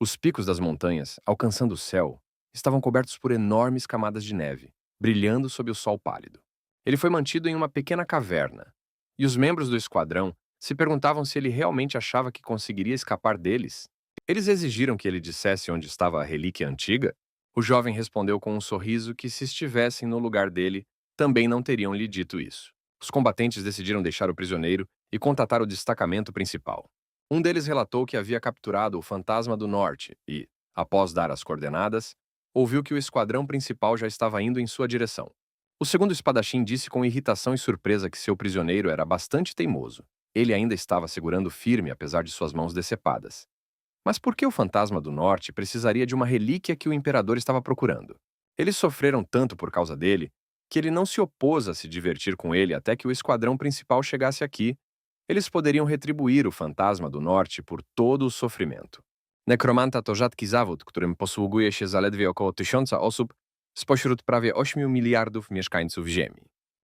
Os picos das montanhas, alcançando o céu, estavam cobertos por enormes camadas de neve, brilhando sob o sol pálido. Ele foi mantido em uma pequena caverna, e os membros do esquadrão se perguntavam se ele realmente achava que conseguiria escapar deles. Eles exigiram que ele dissesse onde estava a relíquia antiga. O jovem respondeu com um sorriso que, se estivessem no lugar dele, também não teriam lhe dito isso. Os combatentes decidiram deixar o prisioneiro e contatar o destacamento principal. Um deles relatou que havia capturado o Fantasma do Norte e, após dar as coordenadas, ouviu que o esquadrão principal já estava indo em sua direção. O segundo espadachim disse com irritação e surpresa que seu prisioneiro era bastante teimoso. Ele ainda estava segurando firme apesar de suas mãos decepadas. Mas por que o Fantasma do Norte precisaria de uma relíquia que o imperador estava procurando? Eles sofreram tanto por causa dele que ele não se opôs a se divertir com ele até que o esquadrão principal chegasse aqui. Eles poderiam retribuir o Fantasma do Norte por todo o sofrimento. Nekromanta to rzadki zawód, którym posługuje się zaledwie około 1000 osób spośród prawie 8 miliardów mieszkańców Ziemi.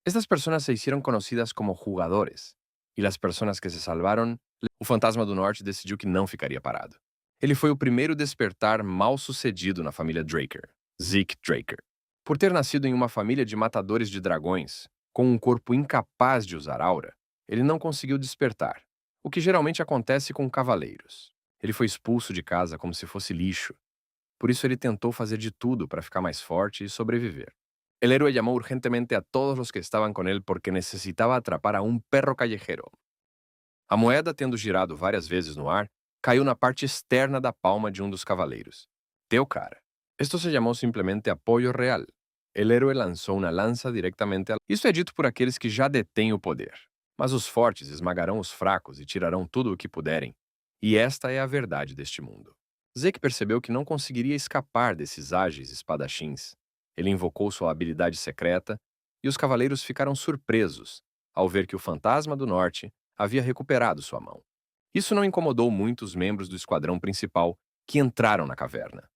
Estas personas se hicieron conocidas como jugadores, e las personas que se salvaron, o Fantasma do Norte decidiu que não ficaria parado. Ele foi o primeiro despertar mal-sucedido na família Draker, Zeke Draker. Por ter nascido em uma família de matadores de dragões, com um corpo incapaz de usar aura, ele não conseguiu despertar, o que geralmente acontece com cavaleiros. Ele foi expulso de casa como se fosse lixo. Por isso ele tentou fazer de tudo para ficar mais forte e sobreviver. El héroe llamó urgentemente a todos los que estaban con él porque necesitaba atrapar a un perro callejero. A moeda, tendo girado várias vezes no ar, caiu na parte externa da palma de um dos cavaleiros. Deu cara. Esto se llamó simplesmente apoio real. El héroe lançou uma lança diretamente a... Isso é dito por aqueles que já detêm o poder. Mas os fortes esmagarão os fracos e tirarão tudo o que puderem. E esta é a verdade deste mundo. Zeke percebeu que não conseguiria escapar desses ágeis espadachins. Ele invocou sua habilidade secreta, e os cavaleiros ficaram surpresos ao ver que o Fantasma do Norte havia recuperado sua mão. Isso não incomodou muito os membros do esquadrão principal que entraram na caverna.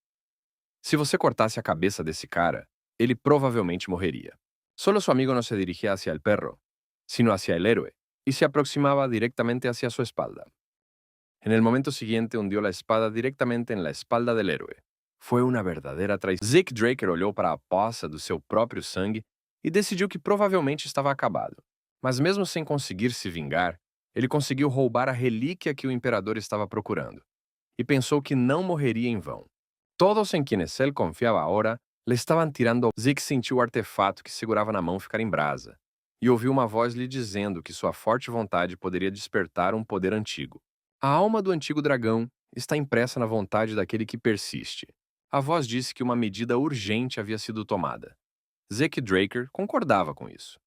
Se você cortasse a cabeça desse cara, ele provavelmente morreria. Solo su amigo no se dirigía hacia el perro, sino hacia el héroe, y se aproximaba directamente hacia su espalda. En el momento siguiente hundió la espada directamente en la espalda del héroe. Foi uma verdadeira traição. Zeke Draker olhou para a poça do seu próprio sangue e decidiu que provavelmente estava acabado. Mas mesmo sem conseguir se vingar, ele conseguiu roubar a relíquia que o imperador estava procurando. E pensou que não morreria em vão. Todos em quienes ele confiava agora lhe estavam tirando. Zeke sentiu o artefato que segurava na mão ficar em brasa. E ouviu uma voz lhe dizendo que sua forte vontade poderia despertar um poder antigo. A alma do antigo dragão está impressa na vontade daquele que persiste. A voz disse que uma medida urgente havia sido tomada. Zeke Draker concordava com isso.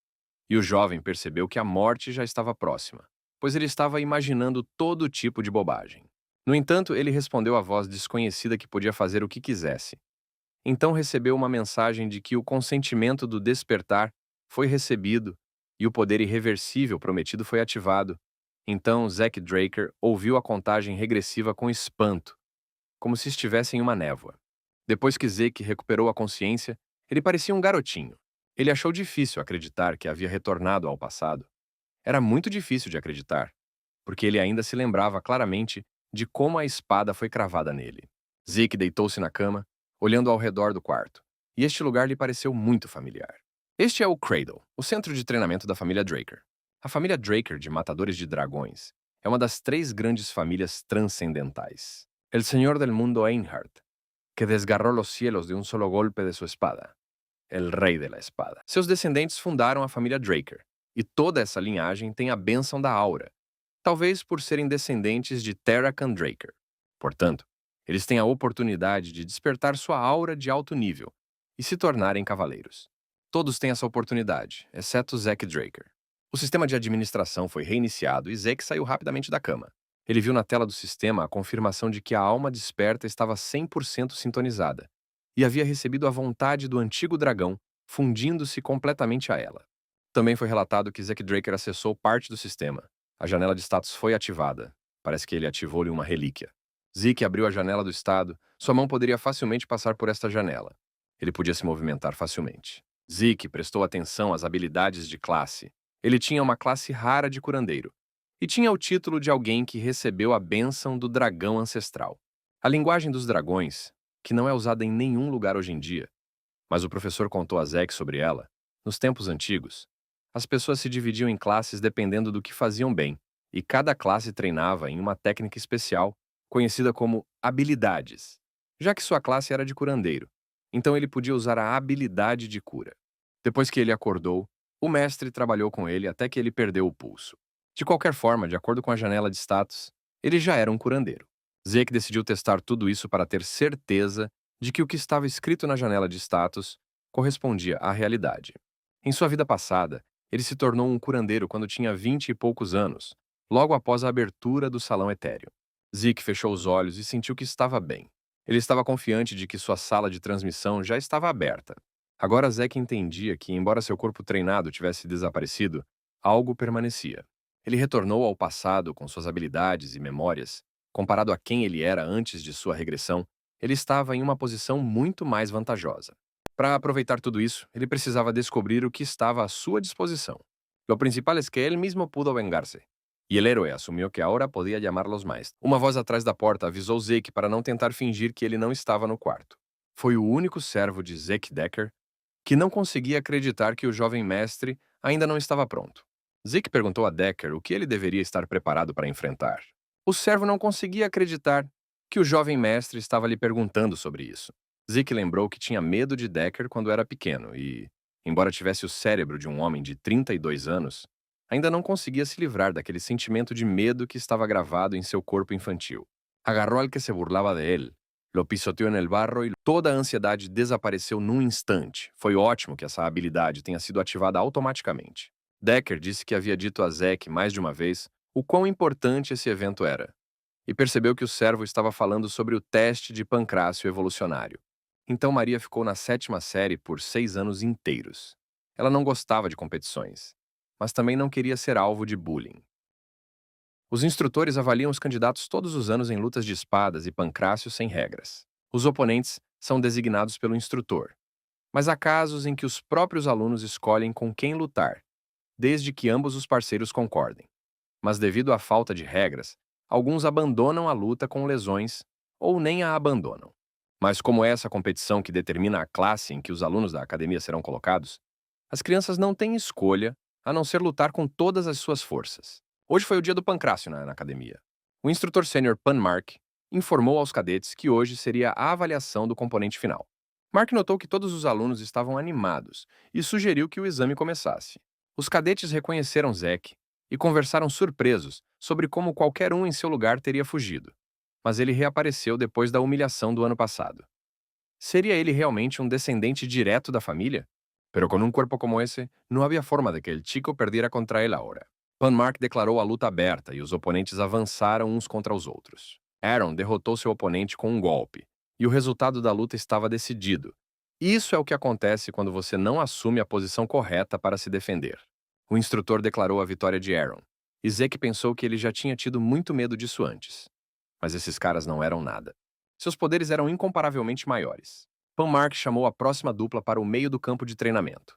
E o jovem percebeu que a morte já estava próxima, pois ele estava imaginando todo tipo de bobagem. No entanto, ele respondeu à voz desconhecida que podia fazer o que quisesse. Então recebeu uma mensagem de que o consentimento do despertar foi recebido e o poder irreversível prometido foi ativado. Então Zeke Draker ouviu a contagem regressiva com espanto, como se estivesse em uma névoa. Depois que Zeke recuperou a consciência, ele parecia um garotinho. Ele achou difícil acreditar que havia retornado ao passado. Era muito difícil de acreditar, porque ele ainda se lembrava claramente de como a espada foi cravada nele. Zeke deitou-se na cama, olhando ao redor do quarto, e este lugar lhe pareceu muito familiar. Este é o Cradle, o centro de treinamento da família Draker. A família Draker de Matadores de Dragões é uma das 3 grandes famílias transcendentais. El Señor del Mundo Einhard, que desgarrou os cielos de um solo golpe de sua espada. El Rei de la Espada. Seus descendentes fundaram a família Draker, e toda essa linhagem tem a bênção da aura, talvez por serem descendentes de Terrakan Draker. Portanto, eles têm a oportunidade de despertar sua aura de alto nível e se tornarem cavaleiros. Todos têm essa oportunidade, exceto Zeke Draker. O sistema de administração foi reiniciado e Zeke saiu rapidamente da cama. Ele viu na tela do sistema a confirmação de que a alma desperta estava 100% sintonizada e havia recebido a vontade do antigo dragão, fundindo-se completamente a ela. Também foi relatado que Zeke Draker acessou parte do sistema. A janela de status foi ativada. Parece que ele ativou-lhe uma relíquia. Zeke abriu a janela do estado. Sua mão poderia facilmente passar por esta janela. Ele podia se movimentar facilmente. Zeke prestou atenção às habilidades de classe. Ele tinha uma classe rara de curandeiro e tinha o título de alguém que recebeu a bênção do dragão ancestral. A linguagem dos dragões, que não é usada em nenhum lugar hoje em dia, mas o professor contou a Zack sobre ela. Nos tempos antigos, as pessoas se dividiam em classes dependendo do que faziam bem, e cada classe treinava em uma técnica especial, conhecida como habilidades, já que sua classe era de curandeiro. Então ele podia usar a habilidade de cura. Depois que ele acordou, o mestre trabalhou com ele até que ele perdeu o pulso. De qualquer forma, de acordo com a janela de status, ele já era um curandeiro. Zeke decidiu testar tudo isso para ter certeza de que o que estava escrito na janela de status correspondia à realidade. Em sua vida passada, ele se tornou um curandeiro quando tinha 20 e poucos anos, logo após a abertura do salão etéreo. Zeke fechou os olhos e sentiu que estava bem. Ele estava confiante de que sua sala de transmissão já estava aberta. Agora Zeke entendia que, embora seu corpo treinado tivesse desaparecido, algo permanecia. Ele retornou ao passado com suas habilidades e memórias. Comparado a quem ele era antes de sua regressão, ele estava em uma posição muito mais vantajosa. Para aproveitar tudo isso, ele precisava descobrir o que estava à sua disposição. Lo principal es que él mismo pudo vengarse. E el héroe assumiu que agora podia chamá-los mais. Uma voz atrás da porta avisou Zeke para não tentar fingir que ele não estava no quarto. Foi o único servo de Zeke Decker que não conseguia acreditar que o jovem mestre ainda não estava pronto. Zeke perguntou a Decker o que ele deveria estar preparado para enfrentar. O servo não conseguia acreditar que o jovem mestre estava lhe perguntando sobre isso. Zeke lembrou que tinha medo de Decker quando era pequeno e, embora tivesse o cérebro de um homem de 32 anos, ainda não conseguia se livrar daquele sentimento de medo que estava gravado em seu corpo infantil. Agarrou al que se burlaba de él, lo pisoteou en el barro e toda a ansiedade desapareceu num instante. Foi ótimo que essa habilidade tenha sido ativada automaticamente. Decker disse que havia dito a Zeke mais de uma vez o quão importante esse evento era, e percebeu que o servo estava falando sobre o teste de pancrácio evolucionário. Então Maria ficou na 7ª série por 6 anos inteiros. Ela não gostava de competições, mas também não queria ser alvo de bullying. Os instrutores avaliam os candidatos todos os anos em lutas de espadas e pancrácio sem regras. Os oponentes são designados pelo instrutor, mas há casos em que os próprios alunos escolhem com quem lutar, desde que ambos os parceiros concordem. Mas devido à falta de regras, alguns abandonam a luta com lesões ou nem a abandonam. Mas como é essa competição que determina a classe em que os alunos da academia serão colocados, as crianças não têm escolha a não ser lutar com todas as suas forças. Hoje foi o dia do pancrácio na academia. O instrutor sênior Pan Mark informou aos cadetes que hoje seria a avaliação do componente final. Mark notou que todos os alunos estavam animados e sugeriu que o exame começasse. Os cadetes reconheceram Zeke e conversaram surpresos sobre como qualquer um em seu lugar teria fugido. Mas ele reapareceu depois da humilhação do ano passado. Seria ele realmente um descendente direto da família? Pero com um corpo como esse, não havia forma de que el chico perdiera contra ele agora. Pan Mark declarou a luta aberta e os oponentes avançaram uns contra os outros. Aaron derrotou seu oponente com um golpe, e o resultado da luta estava decidido. Isso é o que acontece quando você não assume a posição correta para se defender. O instrutor declarou a vitória de Aaron, e Zeke pensou que ele já tinha tido muito medo disso antes. Mas esses caras não eram nada. Seus poderes eram incomparavelmente maiores. Pan Mark chamou a próxima dupla para o meio do campo de treinamento.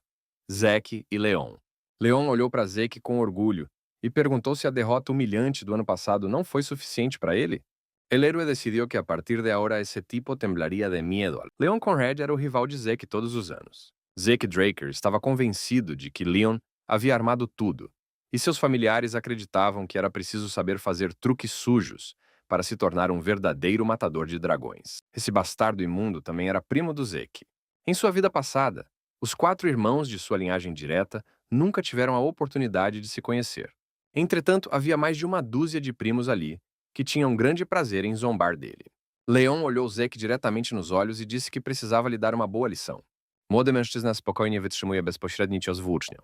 Zeke e Leon. Leon olhou para Zeke com orgulho e perguntou se a derrota humilhante do ano passado não foi suficiente para ele. El héroe decidiu que a partir de agora esse tipo temblaria de medo. Leon Conrad era o rival de Zeke todos os anos. Zeke Draker estava convencido de que Leon havia armado tudo, e seus familiares acreditavam que era preciso saber fazer truques sujos para se tornar um verdadeiro matador de dragões. Esse bastardo imundo também era primo do Zeke. Em sua vida passada, os 4 irmãos de sua linhagem direta nunca tiveram a oportunidade de se conhecer. Entretanto, havia mais de uma dúzia de primos ali, que tinham grande prazer em zombar dele. Leon olhou Zeke diretamente nos olhos e disse que precisava lhe dar uma boa lição. Młody mężczyzna spokojnie wytrzymuje bezpośredni cios włócznią.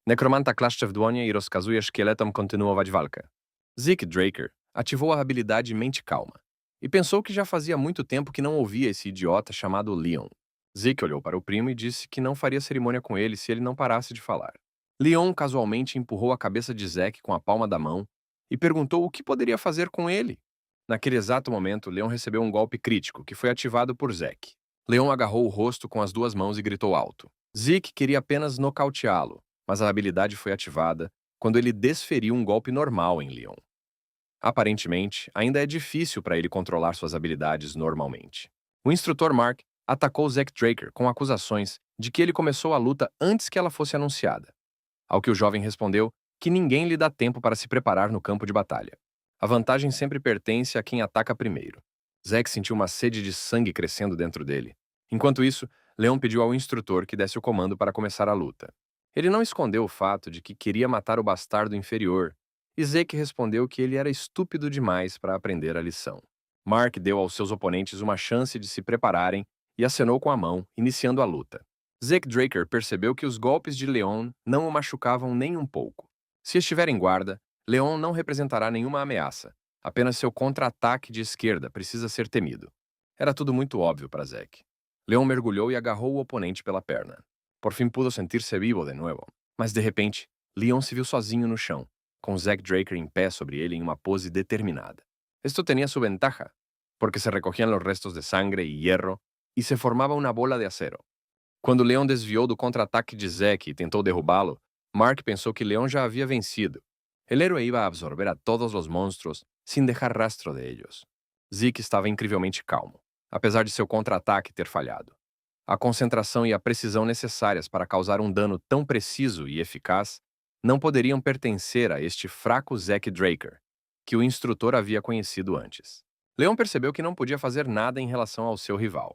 Nekromanta klaszcze w dłonie i rozkazuje szkieletom kontynuować walkę. Zeke Draker ativou a habilidade Mente Calma e pensou que já fazia muito tempo que não ouvia esse idiota chamado Leon. Zeke olhou para o primo e disse que não faria cerimônia com ele se ele não parasse de falar. Leon casualmente empurrou a cabeça de Zeke com a palma da mão e perguntou o que poderia fazer com ele. Naquele exato momento, Leon recebeu um golpe crítico que foi ativado por Zeke. Leon agarrou o rosto com as 2 mãos e gritou alto. Zeke queria apenas nocauteá-lo, mas a habilidade foi ativada quando ele desferiu um golpe normal em Leon. Aparentemente, ainda é difícil para ele controlar suas habilidades normalmente. O instrutor Mark atacou Zack Draker com acusações de que ele começou a luta antes que ela fosse anunciada, ao que o jovem respondeu que ninguém lhe dá tempo para se preparar no campo de batalha. A vantagem sempre pertence a quem ataca primeiro. Zack sentiu uma sede de sangue crescendo dentro dele. Enquanto isso, Leon pediu ao instrutor que desse o comando para começar a luta. Ele não escondeu o fato de que queria matar o bastardo inferior, e Zack respondeu que ele era estúpido demais para aprender a lição. Mark deu aos seus oponentes uma chance de se prepararem e acenou com a mão, iniciando a luta. Zack Draker percebeu que os golpes de Leon não o machucavam nem um pouco. Se estiver em guarda, Leon não representará nenhuma ameaça. Apenas seu contra-ataque de esquerda precisa ser temido. Era tudo muito óbvio para Zack. Leon mergulhou e agarrou o oponente pela perna. Por fim pudo sentir-se vivo de novo. Mas de repente, Leon se viu sozinho no chão, com Zack Draker em pé sobre ele em uma pose determinada. Esto tenía su ventaja, porque se recogían los restos de sangre y hierro y se formaba una bola de acero. Quando Leon desviou do contra-ataque de Zack e tentou derrubá-lo, Mark pensou que Leon já havia vencido. El héroe iba a absorber a todos os monstros sin dejar rastro de ellos. Zeke estava incrivelmente calmo, apesar de seu contra-ataque ter falhado. A concentração e a precisão necessárias para causar um dano tão preciso e eficaz não poderiam pertencer a este fraco Zack Draker, que o instrutor havia conhecido antes. Leon percebeu que não podia fazer nada em relação ao seu rival.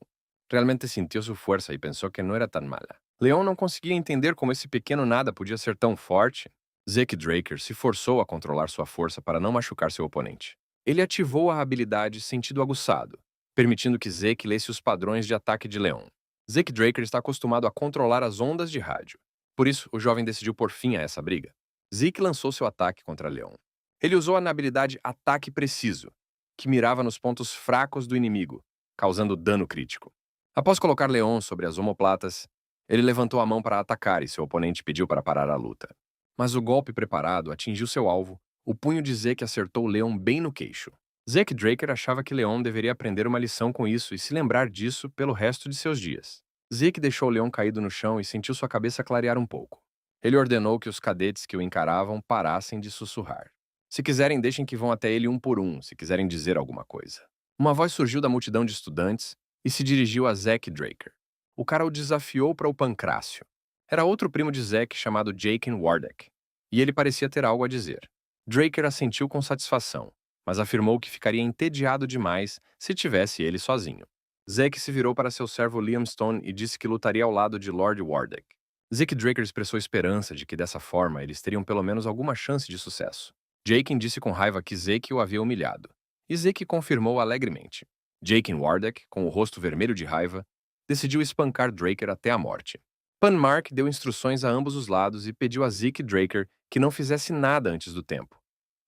Realmente sentiu sua força e pensou que não era tão mala. Leon não conseguia entender como esse pequeno nada podia ser tão forte. Zack Draker se forçou a controlar sua força para não machucar seu oponente. Ele ativou a habilidade Sentido Aguçado, permitindo que Zack lesse os padrões de ataque de Leon. Zack Draker está acostumado a controlar as ondas de rádio. Por isso, o jovem decidiu pôr fim a essa briga. Zeke lançou seu ataque contra Leon. Ele usou a habilidade Ataque Preciso, que mirava nos pontos fracos do inimigo, causando dano crítico. Após colocar Leon sobre as omoplatas, ele levantou a mão para atacar e seu oponente pediu para parar a luta. Mas o golpe preparado atingiu seu alvo, o punho de Zack acertou Leon bem no queixo. Zack Draker achava que Leon deveria aprender uma lição com isso e se lembrar disso pelo resto de seus dias. Zack deixou Leon caído no chão e sentiu sua cabeça clarear um pouco. Ele ordenou que os cadetes que o encaravam parassem de sussurrar. Se quiserem, deixem que vão até ele um por um, se quiserem dizer alguma coisa. Uma voz surgiu da multidão de estudantes e se dirigiu a Zack Draker. O cara o desafiou para o pancrácio. Era outro primo de Zack chamado Jake Wardeck, e ele parecia ter algo a dizer. Draker assentiu com satisfação, mas afirmou que ficaria entediado demais se tivesse ele sozinho. Zack se virou para seu servo Liam Stone e disse que lutaria ao lado de Lord Wardeck. Zack Draker expressou esperança de que dessa forma eles teriam pelo menos alguma chance de sucesso. Jake disse com raiva que Zack o havia humilhado, e Zack confirmou alegremente. Jake Wardeck, com o rosto vermelho de raiva, decidiu espancar Draker até a morte. Pan Mark deu instruções a ambos os lados e pediu a Zack Draker que não fizesse nada antes do tempo,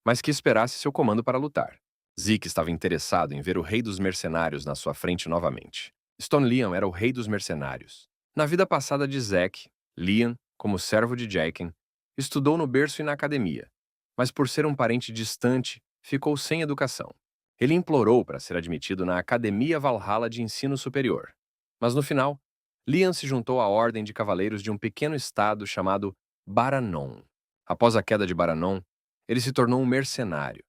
mas que esperasse seu comando para lutar. Zeke estava interessado em ver o rei dos mercenários na sua frente novamente. Stone Liam era o rei dos mercenários. Na vida passada de Zack, Liam, como servo de Jaqen, estudou no berço e na academia, mas por ser um parente distante, ficou sem educação. Ele implorou para ser admitido na Academia Valhalla de Ensino Superior. Mas no final, Liam se juntou à ordem de cavaleiros de um pequeno estado chamado Baranon. Após a queda de Baranon, ele se tornou um mercenário.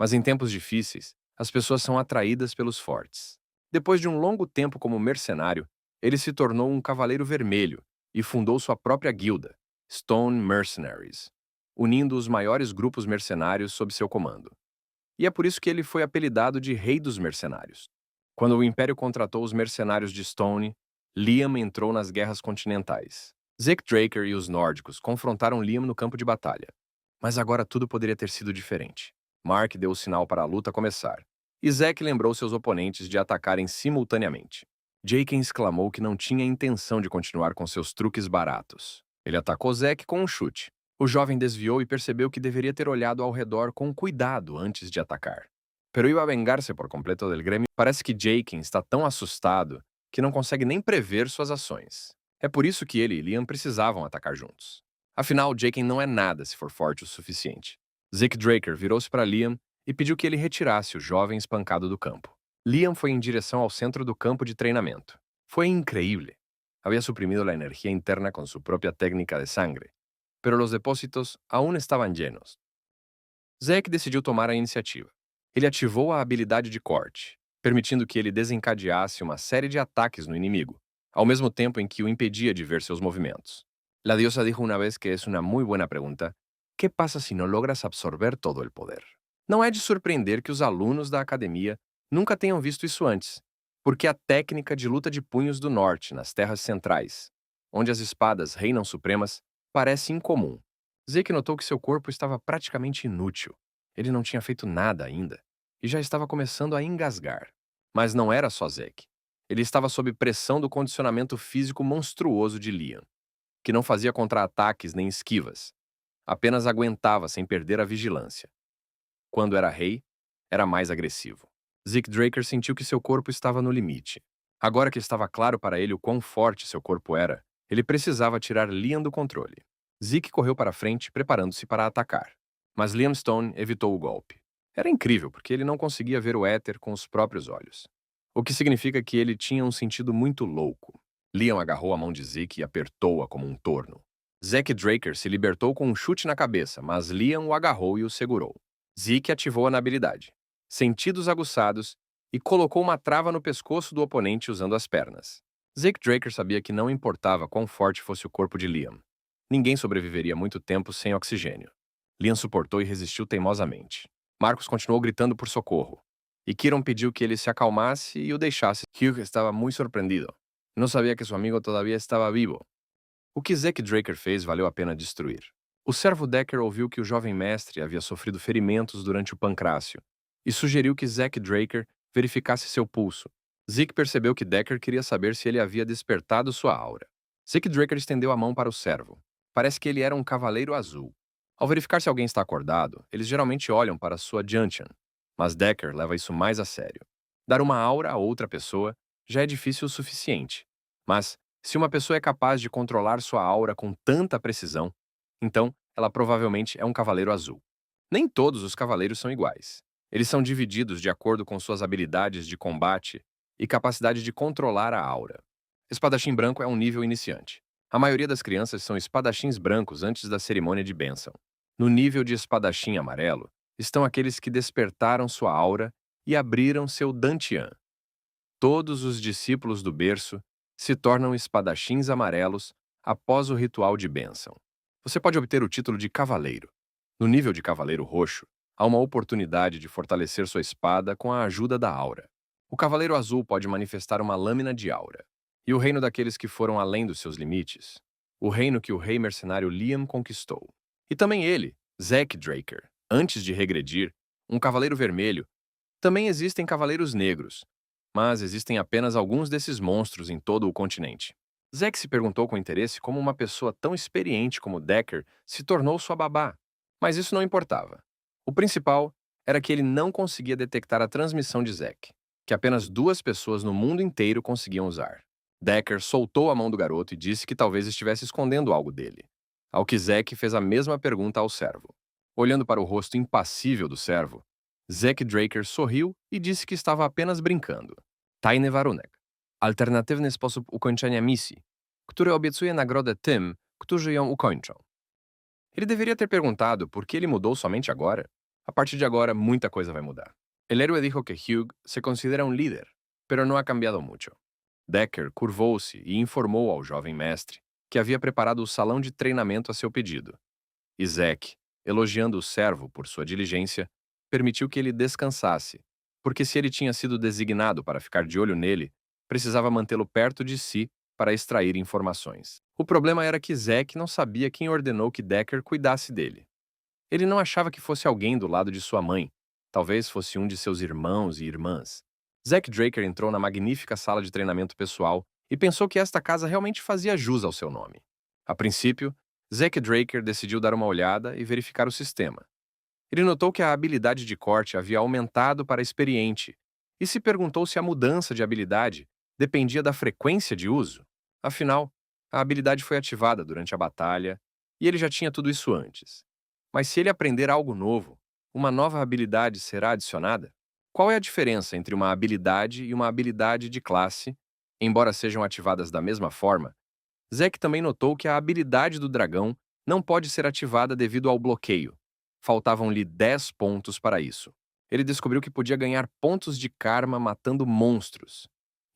Mas em tempos difíceis, as pessoas são atraídas pelos fortes. Depois de um longo tempo como mercenário, ele se tornou um cavaleiro vermelho e fundou sua própria guilda, Stone Mercenaries, unindo os maiores grupos mercenários sob seu comando. E é por isso que ele foi apelidado de Rei dos Mercenários. Quando o Império contratou os mercenários de Stone, Liam entrou nas guerras continentais. Zack Draker e os nórdicos confrontaram Liam no campo de batalha. Mas agora tudo poderia ter sido diferente. Mark deu o sinal para a luta começar, e Zack lembrou seus oponentes de atacarem simultaneamente. Jake exclamou que não tinha intenção de continuar com seus truques baratos. Ele atacou Zack com um chute. O jovem desviou e percebeu que deveria ter olhado ao redor com cuidado antes de atacar. Pero iba a vengar-se por completo del grêmio. Parece que Jake está tão assustado que não consegue nem prever suas ações. É por isso que ele e Liam precisavam atacar juntos. Afinal, Jake não é nada se for forte o suficiente. Zack Draker virou-se para Liam e pediu que ele retirasse o jovem espancado do campo. Liam foi em direção ao centro do campo de treinamento. Foi increíble. Había suprimido la energía interna con su propia técnica de sangre, pero los depósitos aún estaban llenos. Zack decidiu tomar a iniciativa. Ele ativou a habilidade de corte, permitindo que ele desencadeasse uma série de ataques no inimigo, ao mesmo tempo em que o impedia de ver seus movimentos. La diosa dijo una vez que es una muy buena pregunta: ¿qué pasa si no logras absorber todo el poder? Não é de surpreender que os alunos da academia nunca tenham visto isso antes, porque a técnica de luta de punhos do norte nas terras centrais, onde as espadas reinam supremas, parece incomum. Zeke notou que seu corpo estava praticamente inútil. Ele não tinha feito nada ainda e já estava começando a engasgar. Mas não era só Zeke. Ele estava sob pressão do condicionamento físico monstruoso de Liam, que não fazia contra-ataques nem esquivas. Apenas aguentava sem perder a vigilância. Quando era rei, era mais agressivo. Zeke Draker sentiu que seu corpo estava no limite. Agora que estava claro para ele o quão forte seu corpo era, ele precisava tirar Liam do controle. Zeke correu para frente, preparando-se para atacar. Mas Liam Stone evitou o golpe. Era incrível, porque ele não conseguia ver o éter com os próprios olhos. O que significa que ele tinha um sentido muito louco. Liam agarrou a mão de Zeke e apertou-a como um torno. Zeke Draker se libertou com um chute na cabeça, mas Liam o agarrou e o segurou. Zeke ativou a habilidade, sentidos aguçados, e colocou uma trava no pescoço do oponente usando as pernas. Zeke Draker sabia que não importava quão forte fosse o corpo de Liam. Ninguém sobreviveria muito tempo sem oxigênio. Liam suportou e resistiu teimosamente. Marcos continuou gritando por socorro. E Kieran pediu que ele se acalmasse e o deixasse. Hugh estava muito surpreendido. Não sabia que seu amigo todavia estava vivo. O que Zeke Draker fez valeu a pena destruir. O servo Decker ouviu que o jovem mestre havia sofrido ferimentos durante o pancrácio e sugeriu que Zeke Draker verificasse seu pulso. Zeke percebeu que Decker queria saber se ele havia despertado sua aura. Zeke Draker estendeu a mão para o servo. Parece que ele era um cavaleiro azul. Ao verificar se alguém está acordado, eles geralmente olham para sua Gentian, mas Decker leva isso mais a sério. Dar uma aura a outra pessoa já é difícil o suficiente, mas se uma pessoa é capaz de controlar sua aura com tanta precisão, então ela provavelmente é um cavaleiro azul. Nem todos os cavaleiros são iguais. Eles são divididos de acordo com suas habilidades de combate e capacidade de controlar a aura. Espadachim branco é um nível iniciante. A maioria das crianças são espadachins brancos antes da cerimônia de bênção. No nível de espadachim amarelo, estão aqueles que despertaram sua aura e abriram seu dantian. Todos os discípulos do berço se tornam espadachins amarelos após o ritual de bênção. Você pode obter o título de cavaleiro. No nível de cavaleiro roxo, há uma oportunidade de fortalecer sua espada com a ajuda da aura. O cavaleiro azul pode manifestar uma lâmina de aura. E o reino daqueles que foram além dos seus limites. O reino que o rei mercenário Liam conquistou. E também ele, Zeke Draker, antes de regredir, um cavaleiro vermelho. Também existem cavaleiros negros, mas existem apenas alguns desses monstros em todo o continente. Zeke se perguntou com interesse como uma pessoa tão experiente como Decker se tornou sua babá. Mas isso não importava. O principal era que ele não conseguia detectar a transmissão de Zeke, que apenas 2 pessoas no mundo inteiro conseguiam usar. Decker soltou a mão do garoto e disse que talvez estivesse escondendo algo dele. Ao que Zeke fez a mesma pergunta ao servo. Olhando para o rosto impassível do servo, Zeke Draker sorriu e disse que estava apenas brincando. Tajny warunek. Alternatywny sposób ukończenia misji, który obiecuje nagrodę tym, którzy ją ukończą. Ele deveria ter perguntado por que ele mudou somente agora. A partir de agora, muita coisa vai mudar. El héroe dijo que Hugh se considera um líder, pero no ha cambiado mucho. Decker curvou-se e informou ao jovem mestre que havia preparado o salão de treinamento a seu pedido. E Zeke, elogiando o servo por sua diligência, permitiu que ele descansasse, porque se ele tinha sido designado para ficar de olho nele, precisava mantê-lo perto de si para extrair informações. O problema era que Zeke não sabia quem ordenou que Decker cuidasse dele. Ele não achava que fosse alguém do lado de sua mãe, talvez fosse um de seus irmãos e irmãs. Zeke Draker entrou na magnífica sala de treinamento pessoal e pensou que esta casa realmente fazia jus ao seu nome. A princípio, Zeke Draker decidiu dar uma olhada e verificar o sistema. Ele notou que a habilidade de corte havia aumentado para experiente e se perguntou se a mudança de habilidade dependia da frequência de uso. Afinal, a habilidade foi ativada durante a batalha e ele já tinha tudo isso antes. Mas se ele aprender algo novo, uma nova habilidade será adicionada? Qual é a diferença entre uma habilidade e uma habilidade de classe, embora sejam ativadas da mesma forma? Zeke também notou que a habilidade do dragão não pode ser ativada devido ao bloqueio. Faltavam-lhe 10 pontos para isso. Ele descobriu que podia ganhar pontos de karma matando monstros.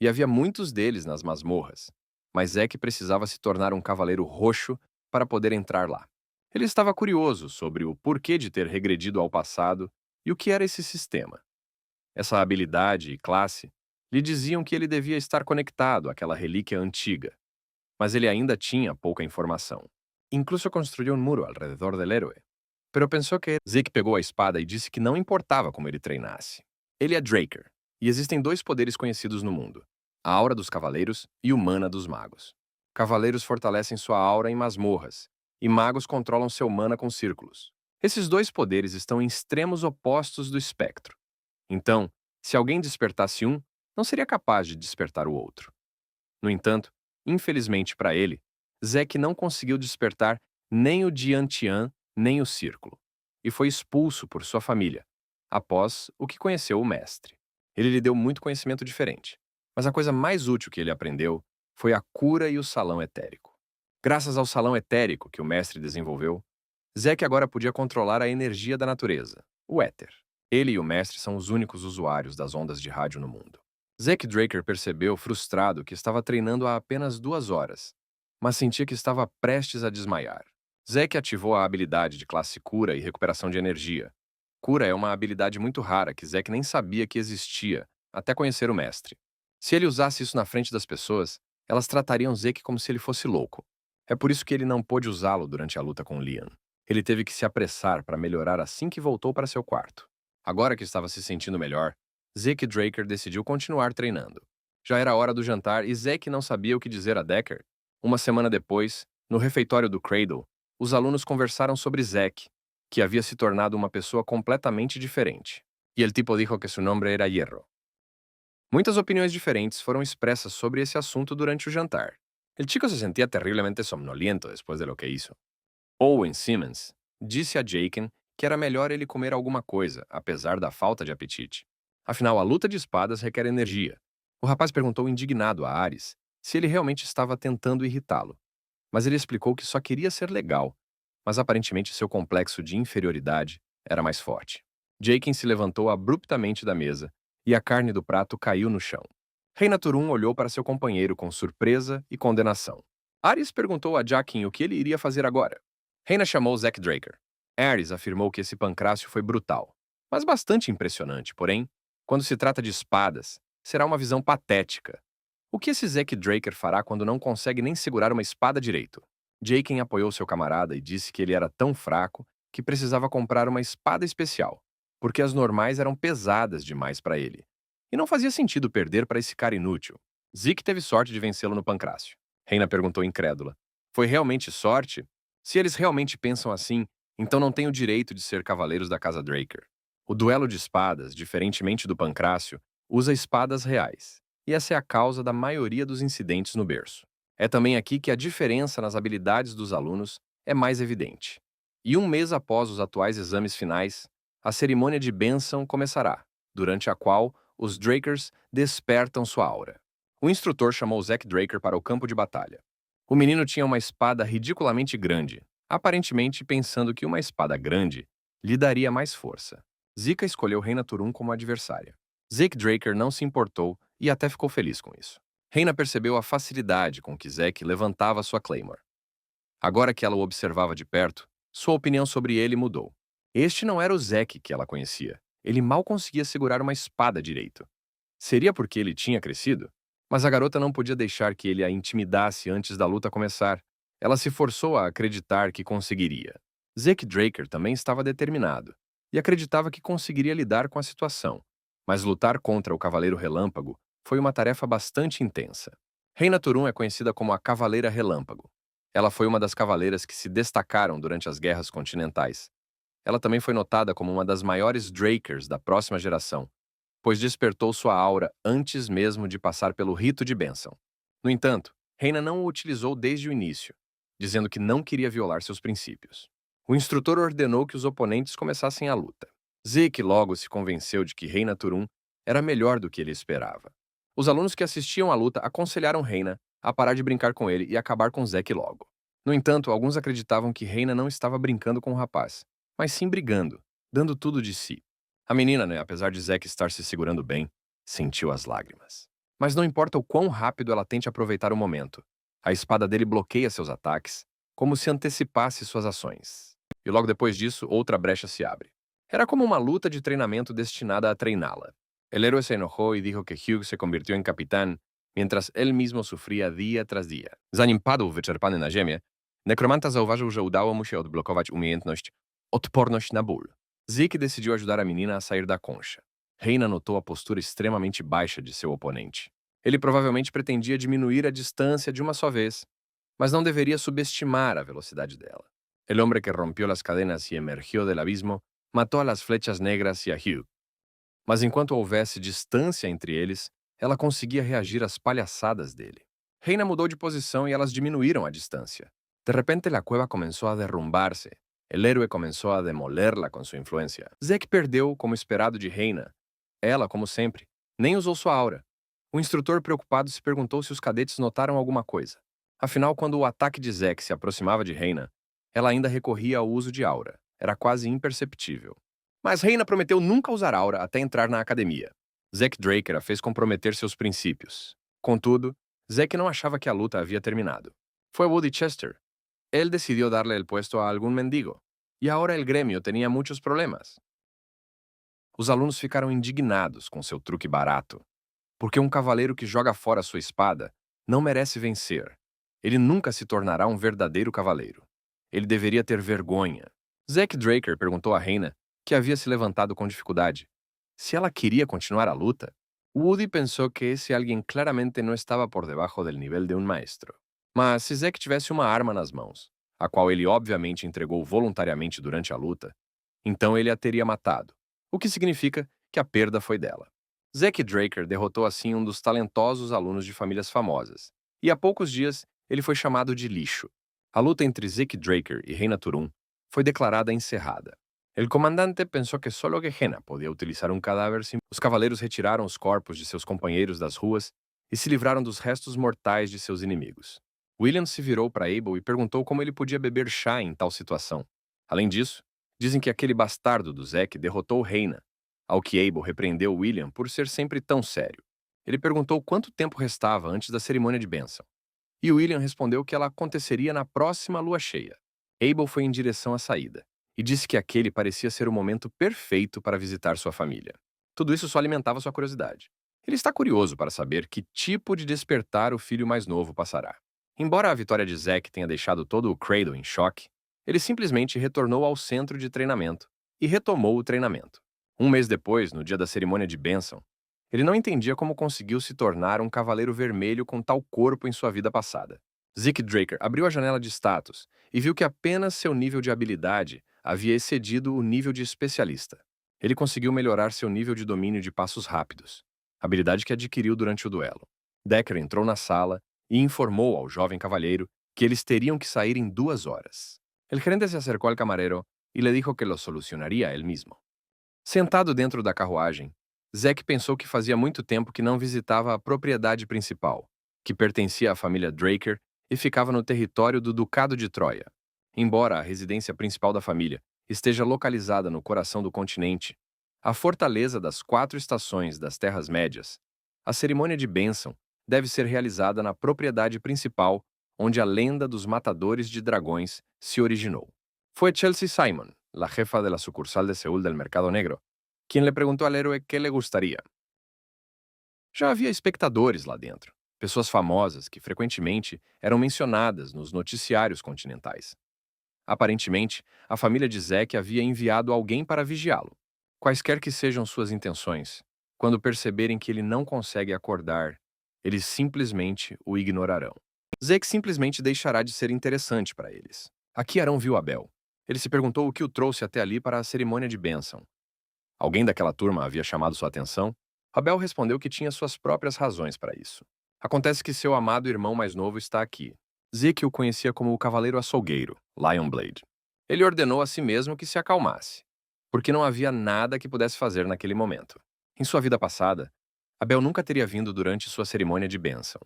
E havia muitos deles nas masmorras. Mas Zack precisava se tornar um cavaleiro roxo para poder entrar lá. Ele estava curioso sobre o porquê de ter regredido ao passado e o que era esse sistema. Essa habilidade e classe lhe diziam que ele devia estar conectado àquela relíquia antiga, mas ele ainda tinha pouca informação. Incluso construiu um muro ao redor do herói. Pero pensou que Zeke pegou a espada e disse que não importava como ele treinasse. Ele é Draker, e existem dois poderes conhecidos no mundo: a aura dos cavaleiros e o mana dos magos. Cavaleiros fortalecem sua aura em masmorras, e magos controlam seu mana com círculos. Esses dois poderes estão em extremos opostos do espectro. Então, se alguém despertasse um, não seria capaz de despertar o outro. No entanto, infelizmente para ele, Zack não conseguiu despertar nem o Diantian, nem o Círculo, e foi expulso por sua família, após o que conheceu o mestre. Ele lhe deu muito conhecimento diferente, mas a coisa mais útil que ele aprendeu foi a cura e o salão etérico. Graças ao salão etérico que o mestre desenvolveu, Zack agora podia controlar a energia da natureza, o éter. Ele e o mestre são os únicos usuários das ondas de rádio no mundo. Zack Draker percebeu, frustrado, que estava treinando há apenas 2 horas, mas sentia que estava prestes a desmaiar. Zack ativou a habilidade de classe Cura e Recuperação de Energia. Cura é uma habilidade muito rara que Zack nem sabia que existia, até conhecer o mestre. Se ele usasse isso na frente das pessoas, elas tratariam Zack como se ele fosse louco. É por isso que ele não pôde usá-lo durante a luta com Liam. Ele teve que se apressar para melhorar assim que voltou para seu quarto. Agora que estava se sentindo melhor, Zack Draker decidiu continuar treinando. Já era hora do jantar e Zack não sabia o que dizer a Decker. Uma semana depois, no refeitório do Cradle, os alunos conversaram sobre Zack, que havia se tornado uma pessoa completamente diferente. E el tipo dijo que seu nome era Hierro. Muitas opiniões diferentes foram expressas sobre esse assunto durante o jantar. El chico se sentia terrivelmente somnoliento depois de lo que hizo. Owen Simmons disse a Jaken que era melhor ele comer alguma coisa, apesar da falta de apetite. Afinal, a luta de espadas requer energia. O rapaz perguntou indignado a Ares se ele realmente estava tentando irritá-lo, mas ele explicou que só queria ser legal, mas aparentemente seu complexo de inferioridade era mais forte. Jaken se levantou abruptamente da mesa e a carne do prato caiu no chão. Reina Turum olhou para seu companheiro com surpresa e condenação. Ares perguntou a Jaken o que ele iria fazer agora. Reina chamou Zack Draker. Ares afirmou que esse pancrácio foi brutal, mas bastante impressionante, porém, quando se trata de espadas, será uma visão patética. O que esse Zack Draker fará quando não consegue nem segurar uma espada direito? Jaken apoiou seu camarada e disse que ele era tão fraco que precisava comprar uma espada especial, porque as normais eram pesadas demais para ele. E não fazia sentido perder para esse cara inútil. Zeke teve sorte de vencê-lo no pancrácio. Reina perguntou incrédula. Foi realmente sorte? Se eles realmente pensam assim, então não têm o direito de ser cavaleiros da casa Draker. O duelo de espadas, diferentemente do pancrácio, usa espadas reais. E essa é a causa da maioria dos incidentes no berço. É também aqui que a diferença nas habilidades dos alunos é mais evidente. E um mês após os atuais exames finais, a cerimônia de bênção começará, durante a qual os Drakers despertam sua aura. O instrutor chamou Zack Draker para o campo de batalha. O menino tinha uma espada ridiculamente grande, aparentemente pensando que uma espada grande lhe daria mais força. Zika escolheu Reina Turum como adversária. Zack Draker não se importou e até ficou feliz com isso. Reina percebeu a facilidade com que Zack levantava sua Claymore. Agora que ela o observava de perto, sua opinião sobre ele mudou. Este não era o Zack que ela conhecia. Ele mal conseguia segurar uma espada direito. Seria porque ele tinha crescido? Mas a garota não podia deixar que ele a intimidasse antes da luta começar. Ela se forçou a acreditar que conseguiria. Zack Draker também estava determinado e acreditava que conseguiria lidar com a situação. Mas lutar contra o Cavaleiro Relâmpago foi uma tarefa bastante intensa. Reina Turum é conhecida como a Cavaleira Relâmpago. Ela foi uma das cavaleiras que se destacaram durante as guerras continentais. Ela também foi notada como uma das maiores Drakers da próxima geração, pois despertou sua aura antes mesmo de passar pelo rito de bênção. No entanto, Reina não o utilizou desde o início, dizendo que não queria violar seus princípios. O instrutor ordenou que os oponentes começassem a luta. Zeke logo se convenceu de que Reina Turum era melhor do que ele esperava. Os alunos que assistiam à luta aconselharam Reina a parar de brincar com ele e acabar com Zack logo. No entanto, alguns acreditavam que Reina não estava brincando com o rapaz, mas sim brigando, dando tudo de si. A menina, né, apesar de Zack estar se segurando bem, sentiu as lágrimas. Mas não importa o quão rápido ela tente aproveitar o momento, a espada dele bloqueia seus ataques, como se antecipasse suas ações. E logo depois disso, outra brecha se abre. Era como uma luta de treinamento destinada a treiná-la. El héroe se enojó y dijo que Hugh se convirtió en capitán, mientras él mismo sufría día tras día. Zanim padł wyczerpany na ziemię, nekromanta zauważył, że udało mu się odblokować umiejętność odporność na ból. Zeke decidiu ajudar a menina a sair da concha. Reina notou a postura extremamente baixa de seu oponente. Ele provavelmente pretendia diminuir a distância de uma só vez, mas não deveria subestimar a velocidade dela. El hombre que rompió las cadenas y emergió del abismo matou a las flechas negras e a Hugh. Mas enquanto houvesse distância entre eles, ela conseguia reagir às palhaçadas dele. Reina mudou de posição e elas diminuíram a distância. De repente, a cueva começou a derrumbar-se. El héroe começou a demolerla com sua influência. Zack perdeu, como esperado de Reina. Ela, como sempre, nem usou sua aura. O instrutor preocupado se perguntou se os cadetes notaram alguma coisa. Afinal, quando o ataque de Zack se aproximava de Reina, ela ainda recorria ao uso de aura. Era quase imperceptível. Mas Reina prometeu nunca usar aura até entrar na academia. Zack Draker a fez comprometer seus princípios. Contudo, Zack não achava que a luta havia terminado. Foi Woody Chester. Él decidió darle el puesto a algún mendigo. E agora el grêmio tinha muitos problemas. Os alunos ficaram indignados com seu truque barato. Porque um cavaleiro que joga fora sua espada não merece vencer. Ele nunca se tornará um verdadeiro cavaleiro. Ele deveria ter vergonha. Zack Draker perguntou a Reina, que havia se levantado com dificuldade, se ela queria continuar a luta. Woody pensou que esse alguém claramente não estava por debaixo do nível de um maestro. Mas se Zack tivesse uma arma nas mãos, a qual ele obviamente entregou voluntariamente durante a luta, então ele a teria matado, o que significa que a perda foi dela. Zack Draker derrotou assim um dos talentosos alunos de famílias famosas, e há poucos dias ele foi chamado de lixo. A luta entre Zack Draker e Reina Turum foi declarada encerrada. El comandante pensou que solo Gehenna podia utilizar um cadáver sim. Os cavaleiros retiraram os corpos de seus companheiros das ruas e se livraram dos restos mortais de seus inimigos. William se virou para Abel e perguntou como ele podia beber chá em tal situação. Além disso, dizem que aquele bastardo do Zack derrotou Reina, ao que Abel repreendeu William por ser sempre tão sério. Ele perguntou quanto tempo restava antes da cerimônia de bênção. E William respondeu que ela aconteceria na próxima lua cheia. Abel foi em direção à saída e disse que aquele parecia ser o momento perfeito para visitar sua família. Tudo isso só alimentava sua curiosidade. Ele está curioso para saber que tipo de despertar o filho mais novo passará. Embora a vitória de Zack tenha deixado todo o Cradle em choque, ele simplesmente retornou ao centro de treinamento e retomou o treinamento. Um mês depois, no dia da cerimônia de bênção, ele não entendia como conseguiu se tornar um cavaleiro vermelho com tal corpo em sua vida passada. Zack Draker abriu a janela de status e viu que apenas seu nível de habilidade havia excedido o nível de especialista. Ele conseguiu melhorar seu nível de domínio de passos rápidos, habilidade que adquiriu durante o duelo. Decker entrou na sala e informou ao jovem cavalheiro que eles teriam que sair em 2 horas. El gerente se acercou al camarero e le dijo que lo solucionaria él mismo. Sentado dentro da carruagem, Zack pensou que fazia muito tempo que não visitava a propriedade principal, que pertencia à família Draker e ficava no território do Ducado de Troia. Embora a residência principal da família esteja localizada no coração do continente, a fortaleza das 4 estações das Terras Médias, a cerimônia de bênção deve ser realizada na propriedade principal, onde a lenda dos matadores de dragões se originou. Foi Chelsea Simon, la jefa de la sucursal de Seúl del Mercado Negro, quem lhe perguntou ao héroe que lhe gostaria. Já havia espectadores lá dentro, pessoas famosas que frequentemente eram mencionadas nos noticiários continentais. Aparentemente, a família de Zack havia enviado alguém para vigiá-lo. Quaisquer que sejam suas intenções, quando perceberem que ele não consegue acordar, eles simplesmente o ignorarão. Zack simplesmente deixará de ser interessante para eles. Aqui Arão viu Abel. Ele se perguntou o que o trouxe até ali para a cerimônia de bênção. Alguém daquela turma havia chamado sua atenção? Abel respondeu que tinha suas próprias razões para isso. Acontece que seu amado irmão mais novo está aqui. Zack o conhecia como o Cavaleiro Açougueiro, Lionblade. Ele ordenou a si mesmo que se acalmasse, porque não havia nada que pudesse fazer naquele momento. Em sua vida passada, Abel nunca teria vindo durante sua cerimônia de bênção.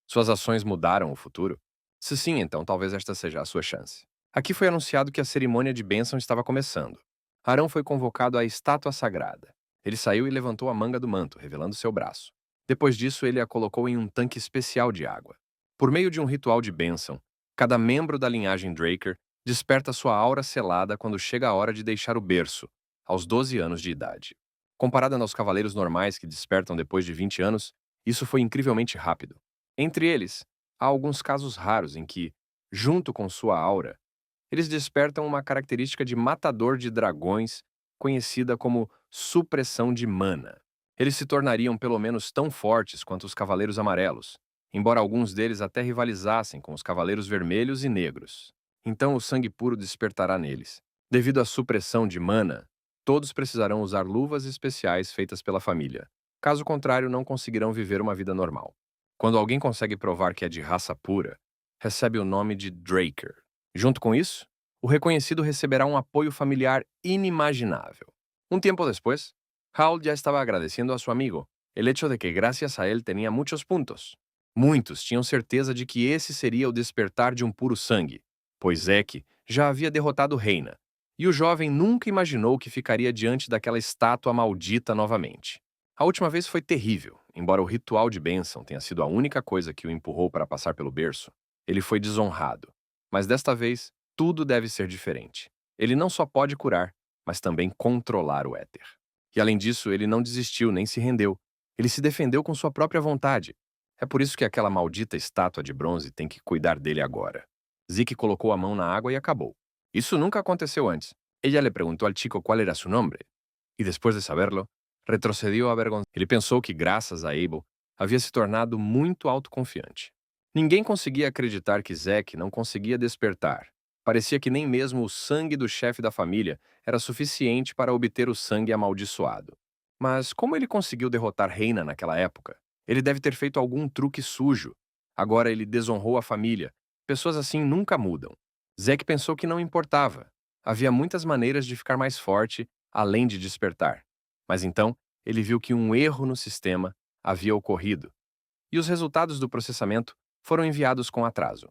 Suas ações mudaram o futuro? Se sim, então talvez esta seja a sua chance. Aqui foi anunciado que a cerimônia de bênção estava começando. Arão foi convocado à estátua sagrada. Ele saiu e levantou a manga do manto, revelando seu braço. Depois disso, ele a colocou em um tanque especial de água. Por meio de um ritual de bênção, cada membro da linhagem Draker desperta sua aura selada quando chega a hora de deixar o berço, aos 12 anos de idade. Comparada aos cavaleiros normais que despertam depois de 20 anos, isso foi incrivelmente rápido. Entre eles, há alguns casos raros em que, junto com sua aura, eles despertam uma característica de matador de dragões, conhecida como supressão de mana. Eles se tornariam pelo menos tão fortes quanto os Cavaleiros Amarelos, embora alguns deles até rivalizassem com os Cavaleiros Vermelhos e Negros. Então o sangue puro despertará neles. Devido à supressão de mana, todos precisarão usar luvas especiais feitas pela família. Caso contrário, não conseguirão viver uma vida normal. Quando alguém consegue provar que é de raça pura, recebe o nome de Draker. Junto com isso, o reconhecido receberá um apoio familiar inimaginável. Um tempo depois, Howl já estava agradecendo a seu amigo el hecho de que gracias a él tenía muchos puntos. Muitos tinham certeza de que esse seria o despertar de um puro sangue, pois Zek já havia derrotado Reina, e o jovem nunca imaginou que ficaria diante daquela estátua maldita novamente. A última vez foi terrível, embora o ritual de bênção tenha sido a única coisa que o empurrou para passar pelo berço. Ele foi desonrado. Mas desta vez, tudo deve ser diferente. Ele não só pode curar, mas também controlar o éter. E além disso, ele não desistiu nem se rendeu. Ele se defendeu com sua própria vontade. É por isso que aquela maldita estátua de bronze tem que cuidar dele agora. Zeke colocou a mão na água e acabou. Isso nunca aconteceu antes. Ella le perguntou al chico qual era su nombre. E depois de saberlo, retrocediu avergonzado. Ele pensou que, graças a Abel, havia se tornado muito autoconfiante. Ninguém conseguia acreditar que Zek não conseguia despertar. Parecia que nem mesmo o sangue do chefe da família era suficiente para obter o sangue amaldiçoado. Mas como ele conseguiu derrotar Reina naquela época? Ele deve ter feito algum truque sujo. Agora ele desonrou a família. Pessoas assim nunca mudam. Zek pensou que não importava. Havia muitas maneiras de ficar mais forte, além de despertar. Mas então, ele viu que um erro no sistema havia ocorrido. E os resultados do processamento foram enviados com atraso.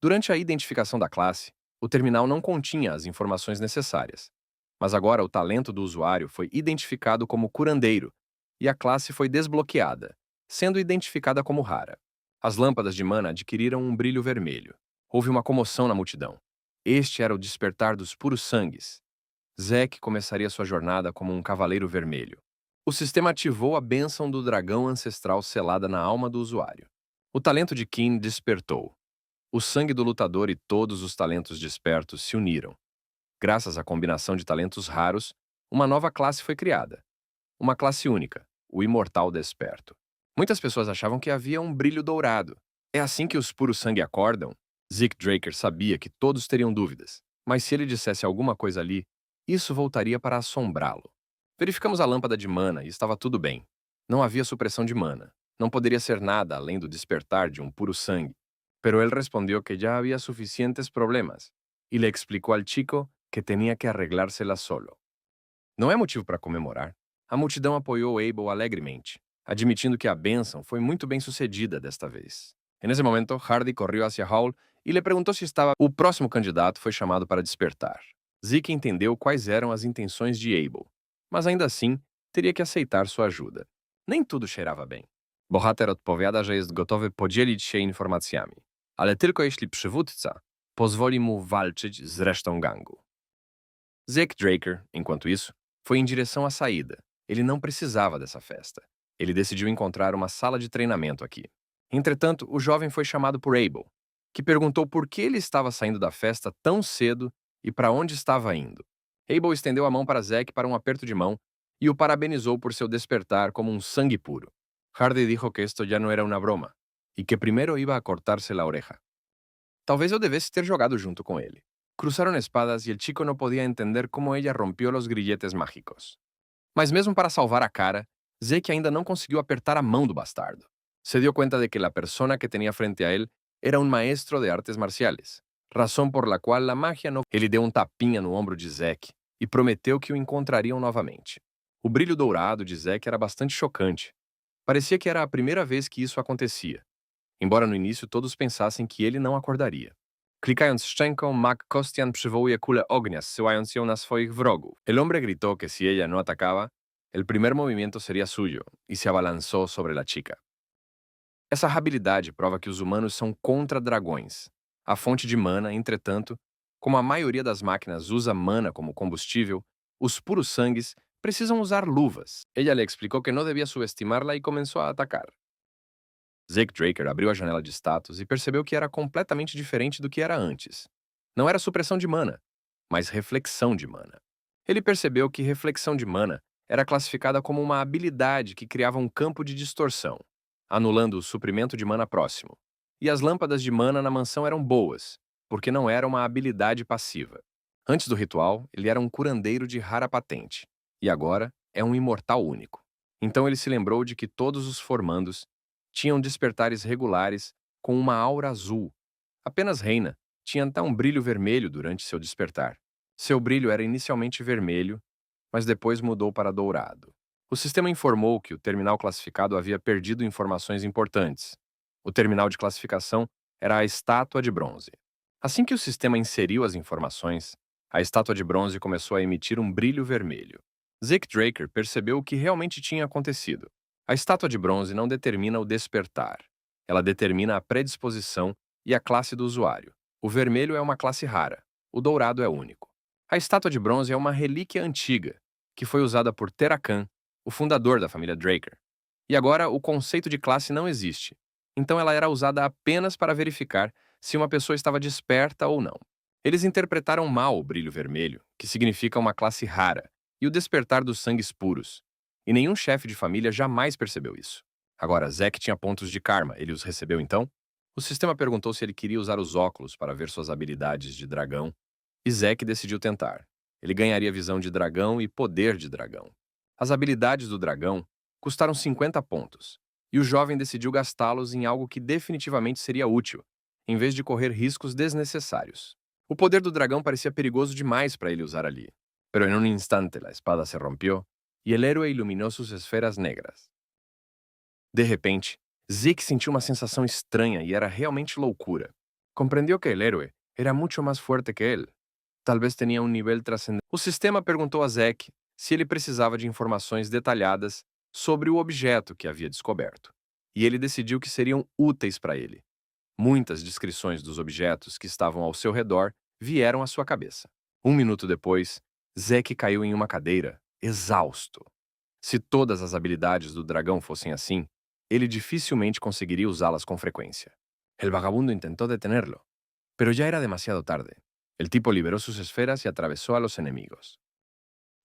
Durante a identificação da classe, o terminal não continha as informações necessárias. Mas agora o talento do usuário foi identificado como curandeiro e a classe foi desbloqueada, sendo identificada como rara. As lâmpadas de mana adquiriram um brilho vermelho. Houve uma comoção na multidão. Este era o despertar dos puros sangues. Zek começaria sua jornada como um cavaleiro vermelho. O sistema ativou a bênção do dragão ancestral selada na alma do usuário. O talento de Kin despertou. O sangue do lutador e todos os talentos despertos se uniram. Graças à combinação de talentos raros, uma nova classe foi criada. Uma classe única, o Imortal Desperto. Muitas pessoas achavam que havia um brilho dourado. É assim que os puros sangue acordam? Zeke Draker sabia que todos teriam dúvidas, mas se ele dissesse alguma coisa ali, isso voltaria para assombrá-lo. Verificamos a lâmpada de mana e estava tudo bem. Não havia supressão de mana. Não poderia ser nada além do despertar de um puro sangue. Pero él respondió que ya había suficientes problemas y le explicó al chico que tenía que arreglárselas solo. Não é motivo para comemorar. A multidão apoiou Abel alegremente, admitindo que a bênção foi muito bem sucedida desta vez. Nesse momento, Hardy correu hacia Howl e lhe perguntou se estava. O próximo candidato foi chamado para despertar. Zeke entendeu quais eram as intenções de Abel, mas ainda assim teria que aceitar sua ajuda. Nem tudo cheirava bem. Bohater odpowiada, że jest gotowy podzielić się informacjami, ale tylko jeśli przywódca pozwoli mu walczyć z resztą gangu. Zeke Draker, enquanto isso, foi em direção à saída. Ele não precisava dessa festa. Ele decidiu encontrar uma sala de treinamento aqui. Entretanto, o jovem foi chamado por Abel, que perguntou por que ele estava saindo da festa tão cedo e para onde estava indo. Abel estendeu a mão para Zeke para um aperto de mão e o parabenizou por seu despertar como um sangue puro. Hardy dijo que esto ya no era una broma e que primeiro iba a cortarse la oreja. Talvez eu devesse ter jogado junto com ele. Cruzaron espadas e el chico não podia entender como ella rompió los grilletes mágicos. Mas mesmo para salvar a cara, Zeke ainda não conseguiu apertar a mão do bastardo. Se dio cuenta de que la persona que tenía frente a él era un maestro de artes marciales, razão por la cual la magia no... Ele deu um tapinha no ombro de Zeke e prometeu que o encontrariam novamente. O brilho dourado de Zeke era bastante chocante. Parecia que era a primeira vez que isso acontecia, embora no início todos pensassem que ele não acordaria. Klikając szczęką, McCostian przywołuje kulę ognia, zsyłając ją na swoich wrogów. El hombre gritó que si ella no atacaba, el primer movimiento sería suyo, y se abalanzó sobre la chica. Essa habilidade prova que os humanos são contra dragões. A fonte de mana, entretanto, como a maioria das máquinas usa mana como combustível, os puros sangues precisam usar luvas. Ella le explicou que não devia subestimá-la e começou a atacar. Zeke Draker abriu a janela de status e percebeu que era completamente diferente do que era antes. Não era supressão de mana, mas reflexão de mana. Ele percebeu que reflexão de mana era classificada como uma habilidade que criava um campo de distorção, anulando o suprimento de mana próximo. E as lâmpadas de mana na mansão eram boas, porque não era uma habilidade passiva. Antes do ritual, ele era um curandeiro de rara patente, e agora é um imortal único. Então ele se lembrou de que todos os formandos tinham despertares regulares com uma aura azul. Apenas Reina tinha até um brilho vermelho durante seu despertar. Seu brilho era inicialmente vermelho, mas depois mudou para dourado. O sistema informou que o terminal classificado havia perdido informações importantes. O terminal de classificação era a estátua de bronze. Assim que o sistema inseriu as informações, a estátua de bronze começou a emitir um brilho vermelho. Zeke Draker percebeu o que realmente tinha acontecido. A estátua de bronze não determina o despertar. Ela determina a predisposição e a classe do usuário. O vermelho é uma classe rara. O dourado é único. A estátua de bronze é uma relíquia antiga, que foi usada por Terakan, o fundador da família Draker. E agora o conceito de classe não existe. Então ela era usada apenas para verificar se uma pessoa estava desperta ou não. Eles interpretaram mal o brilho vermelho, que significa uma classe rara, e o despertar dos sangues puros. E nenhum chefe de família jamais percebeu isso. Agora, Zack tinha pontos de karma. Ele os recebeu então? O sistema perguntou se ele queria usar os óculos para ver suas habilidades de dragão, e Zack decidiu tentar. Ele ganharia visão de dragão e poder de dragão. As habilidades do dragão custaram 50 pontos, e o jovem decidiu gastá-los em algo que definitivamente seria útil, em vez de correr riscos desnecessários. O poder do dragão parecia perigoso demais para ele usar ali. Pero en un instante la espada se rompió e el héroe iluminou suas esferas negras. De repente, Zeke sentiu uma sensação estranha e era realmente loucura. Compreendeu que el héroe era muito mais forte que ele. Talvez tinha um nível trascendente. O sistema perguntou a Zeke se ele precisava de informações detalhadas sobre o objeto que havia descoberto. E ele decidiu que seriam úteis para ele. Muitas descrições dos objetos que estavam ao seu redor vieram à sua cabeça. Um minuto depois, Zeke caiu em uma cadeira, exausto. Se todas as habilidades do dragão fossem assim, ele dificilmente conseguiria usá-las com frequência. El vagabundo intentou detenerlo, pero ya era demasiado tarde. El tipo liberou suas esferas e atravessou a los enemigos.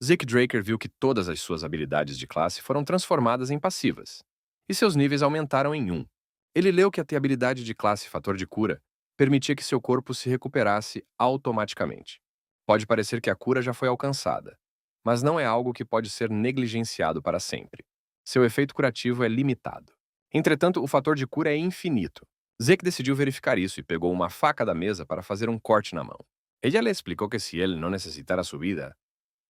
Zeke Draker viu que todas as suas habilidades de classe foram transformadas em passivas, e seus níveis aumentaram em 1. Ele leu que a habilidade de classe Fator de Cura permitia que seu corpo se recuperasse automaticamente. Pode parecer que a cura já foi alcançada, mas não é algo que pode ser negligenciado para sempre. Seu efeito curativo é limitado. Entretanto, o fator de cura é infinito. Zeke decidiu verificar isso e pegou uma faca da mesa para fazer um corte na mão. Ella le explicou que se ele não necessitara sua vida,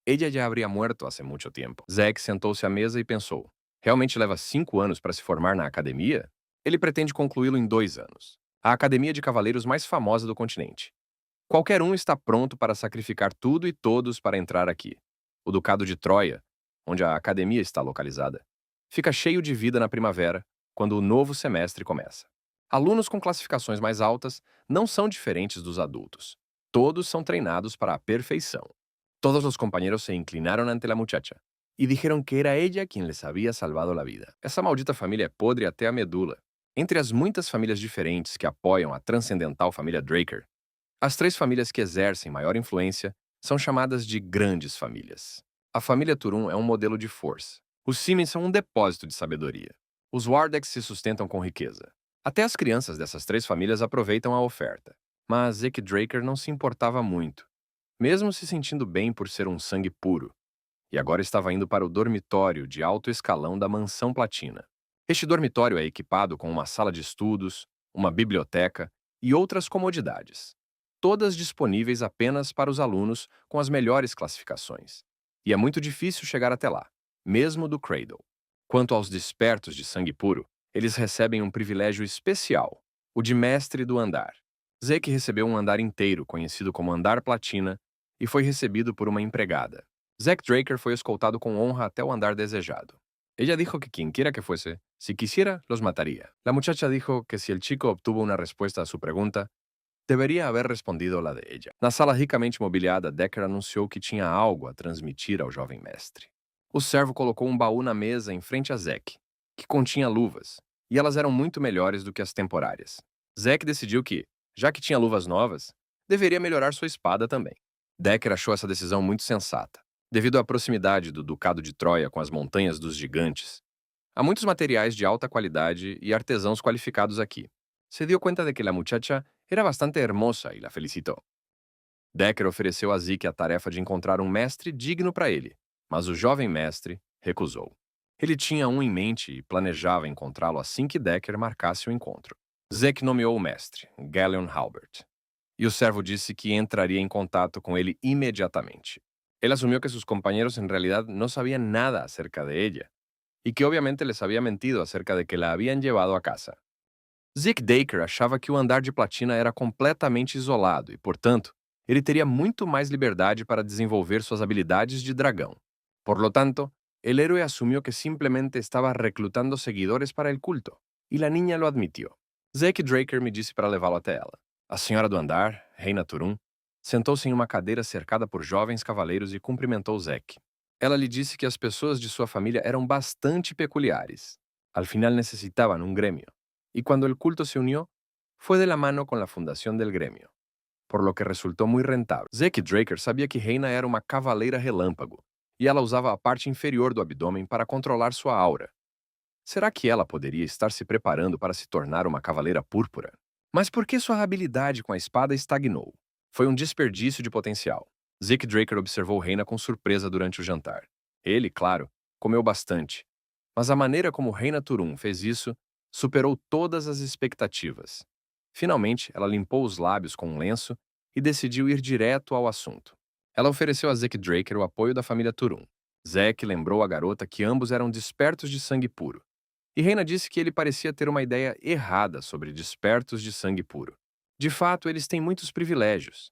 ella já habría muerto há muito tempo. Zeke sentou-se à mesa e pensou: realmente leva 5 anos para se formar na academia? Ele pretende concluí-lo em 2 anos. A academia de cavaleiros mais famosa do continente. Qualquer um está pronto para sacrificar tudo e todos para entrar aqui. O Ducado de Troia, onde a academia está localizada, fica cheio de vida na primavera, quando o novo semestre começa. Alunos com classificações mais altas não são diferentes dos adultos. Todos são treinados para a perfeição. Todos os companheiros se inclinaram ante a muchacha e dijeron que era ella quien les había salvado a vida. Essa maldita família é podre até a medula. Entre as muitas famílias diferentes que apoiam a transcendental família Draker, as 3 famílias que exercem maior influência são chamadas de grandes famílias. A família Turun é um modelo de força. Os Siemens são um depósito de sabedoria. Os Wardecks se sustentam com riqueza. Até as crianças dessas 3 famílias aproveitam a oferta. Mas Zeke Draker não se importava muito, mesmo se sentindo bem por ser um sangue puro. E agora estava indo para o dormitório de alto escalão da Mansão Platina. Este dormitório é equipado com uma sala de estudos, uma biblioteca e outras comodidades, todas disponíveis apenas para os alunos com as melhores classificações. E é muito difícil chegar até lá, mesmo do Cradle. Quanto aos despertos de sangue puro, eles recebem um privilégio especial, o de mestre do andar. Zeke recebeu um andar inteiro, conhecido como Andar Platina, e foi recebido por uma empregada. Zack Draker foi escoltado com honra até o andar desejado. Ella dijo que quien quiera que fuese, si quisiera, los mataría. La muchacha dijo que si el chico obtuvo una respuesta a su pregunta, deveria haver respondido la de ella. Na sala ricamente mobiliada, Decker anunciou que tinha algo a transmitir ao jovem mestre. O servo colocou um baú na mesa em frente a Zack, que continha luvas, e elas eram muito melhores do que as temporárias. Zack decidiu que, já que tinha luvas novas, deveria melhorar sua espada também. Decker achou essa decisão muito sensata. Devido à proximidade do Ducado de Troia com as Montanhas dos Gigantes, há muitos materiais de alta qualidade e artesãos qualificados aqui. Se deu conta de que a muchacha era bastante hermosa e la felicitou. Decker ofereceu a Zeke a tarefa de encontrar um mestre digno para ele, mas o jovem mestre recusou. Ele tinha um em mente e planejava encontrá-lo assim que Decker marcasse o encontro. Zeke nomeou o mestre, Galleon Halbert, e o servo disse que entraria em contato com ele imediatamente. Ele assumiu que seus companheiros en realidad no sabían nada acerca de ella, y que obviamente les había mentido acerca de que la habían llevado a casa. Zeke Daker achava que o andar de platina era completamente isolado e, portanto, ele teria muito mais liberdade para desenvolver suas habilidades de dragão. Por lo tanto, el héroe asumió que simplemente estaba reclutando seguidores para el culto, e a niña lo admitió. Zeke Draker me disse para levá-lo até ela. A senhora do andar, Reina Turum, sentou-se em uma cadeira cercada por jovens cavaleiros e cumprimentou Zeke. Ela lhe disse que as pessoas de sua família eram bastante peculiares. Al final necessitaban un gremio. Y cuando el culto se unió, fue de la mano con la fundación del gremio, por lo que resultó muy rentable. Zeke Draker sabia que Reina era uma cavaleira relâmpago, e ela usava a parte inferior do abdômen para controlar sua aura. Será que ela poderia estar se preparando para se tornar uma cavaleira púrpura? Mas por que sua habilidade com a espada estagnou? Foi um desperdício de potencial. Zeke Draker observou Reina com surpresa durante o jantar. Ele, claro, comeu bastante, mas a maneira como Reina Turum fez isso superou todas as expectativas. Finalmente, ela limpou os lábios com um lenço e decidiu ir direto ao assunto. Ela ofereceu a Zeke Draker o apoio da família Turum. Zeke lembrou à garota que ambos eram despertos de sangue puro. E Reina disse que ele parecia ter uma ideia errada sobre despertos de sangue puro. De fato, eles têm muitos privilégios.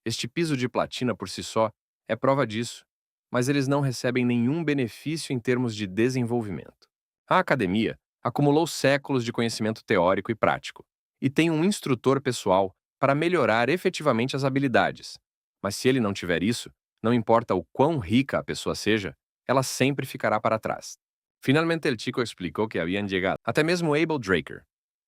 Este piso de platina por si só é prova disso, mas eles não recebem nenhum benefício em termos de desenvolvimento. A academia acumulou séculos de conhecimento teórico e prático, e tem um instrutor pessoal para melhorar efetivamente as habilidades. Mas se ele não tiver isso, não importa o quão rica a pessoa seja, ela sempre ficará para trás. Finalmente, el chico explicou que haviam chegado. Até mesmo Abel Draker,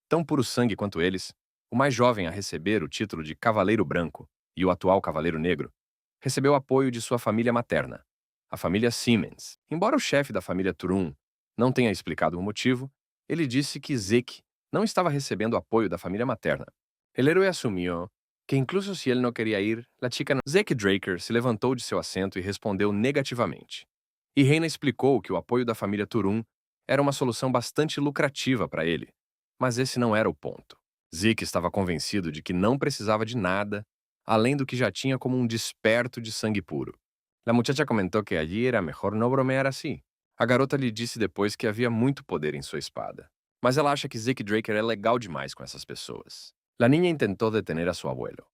tão puro sangue quanto eles, o mais jovem a receber o título de Cavaleiro Branco e o atual Cavaleiro Negro, recebeu apoio de sua família materna, a família Siemens. Embora o chefe da família Turum não tenha explicado o motivo, ele disse que Zeke não estava recebendo apoio da família materna. El héroe assumiu que incluso se ele não queria ir, la chica não. Zeke Draker se levantou de seu assento e respondeu negativamente. E Reina explicou que o apoio da família Turum era uma solução bastante lucrativa para ele, mas esse não era o ponto. Zeke estava convencido de que não precisava de nada, além do que já tinha como um desperto de sangue puro. A muchacha comentou que allí era melhor não bromear assim. A garota lhe disse depois que havia muito poder em sua espada, mas ela acha que Zeke Draker é legal demais com essas pessoas. La niña intentó detener a su abuelo,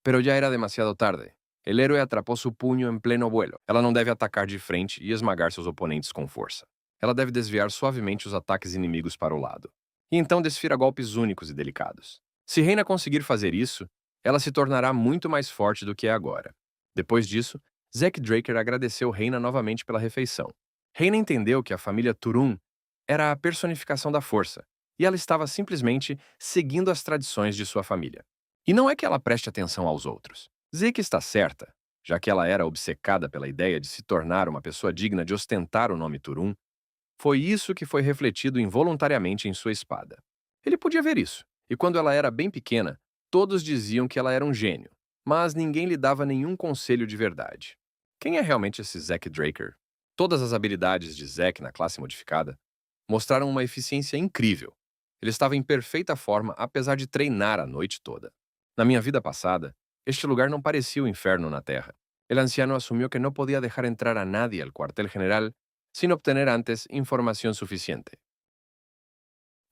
pero ya era demasiado tarde. El héroe atrapou seu punho em pleno vuelo. Ela não deve atacar de frente e esmagar seus oponentes com força. Ela deve desviar suavemente os ataques inimigos para o lado, e então desfira golpes únicos e delicados. Se Reina conseguir fazer isso, ela se tornará muito mais forte do que é agora. Depois disso, Zeke Draker agradeceu Reina novamente pela refeição. Reina entendeu que a família Turum era a personificação da força, e ela estava simplesmente seguindo as tradições de sua família. E não é que ela preste atenção aos outros. Zeke está certa, já que ela era obcecada pela ideia de se tornar uma pessoa digna de ostentar o nome Turum. Foi isso que foi refletido involuntariamente em sua espada. Ele podia ver isso, e quando ela era bem pequena, todos diziam que ela era um gênio, mas ninguém lhe dava nenhum conselho de verdade. Quem é realmente esse Zeke Draker? Todas as habilidades de Zeke na classe modificada mostraram uma eficiência incrível. Ele estava em perfeita forma apesar de treinar a noite toda. Na minha vida passada, este lugar não parecia o inferno na Terra. El anciano asumiu que não podia deixar entrar a nadie al cuartel general sem obter antes informação suficiente.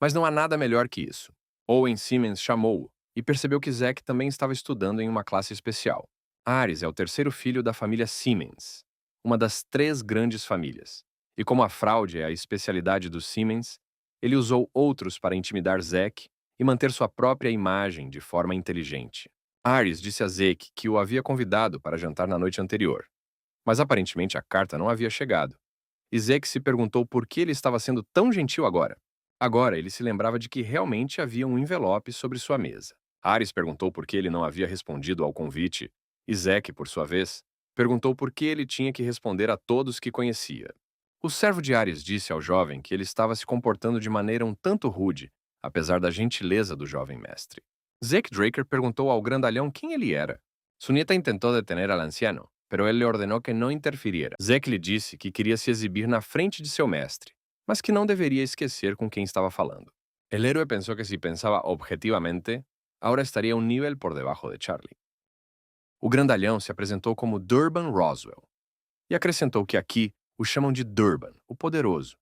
Mas não há nada melhor que isso. Owen Siemens chamou-o, e percebeu que Zack também estava estudando em uma classe especial. Ares é o terceiro filho da família Siemens, uma das três grandes famílias. E como a fraude é a especialidade dos Siemens, ele usou outros para intimidar Zack e manter sua própria imagem de forma inteligente. Ares disse a Zack que o havia convidado para jantar na noite anterior, mas aparentemente a carta não havia chegado. E Zack se perguntou por que ele estava sendo tão gentil agora. Agora ele se lembrava de que realmente havia um envelope sobre sua mesa. Ares perguntou por que ele não havia respondido ao convite, e Zack, por sua vez, perguntou por que ele tinha que responder a todos que conhecia. O servo de Ares disse ao jovem que ele estava se comportando de maneira um tanto rude, apesar da gentileza do jovem mestre. Zack Draker perguntou ao grandalhão quem ele era. Sunita tentou detener al anciano, pero ele ordenou que não interferiera. Zack lhe disse que queria se exibir na frente de seu mestre, mas que não deveria esquecer com quem estava falando. El héroe pensou que se pensava objetivamente, agora estaria um nível por debaixo de Charlie. O grandalhão se apresentou como Durban Roswell e acrescentou que aqui o chamam de Durban, o poderoso,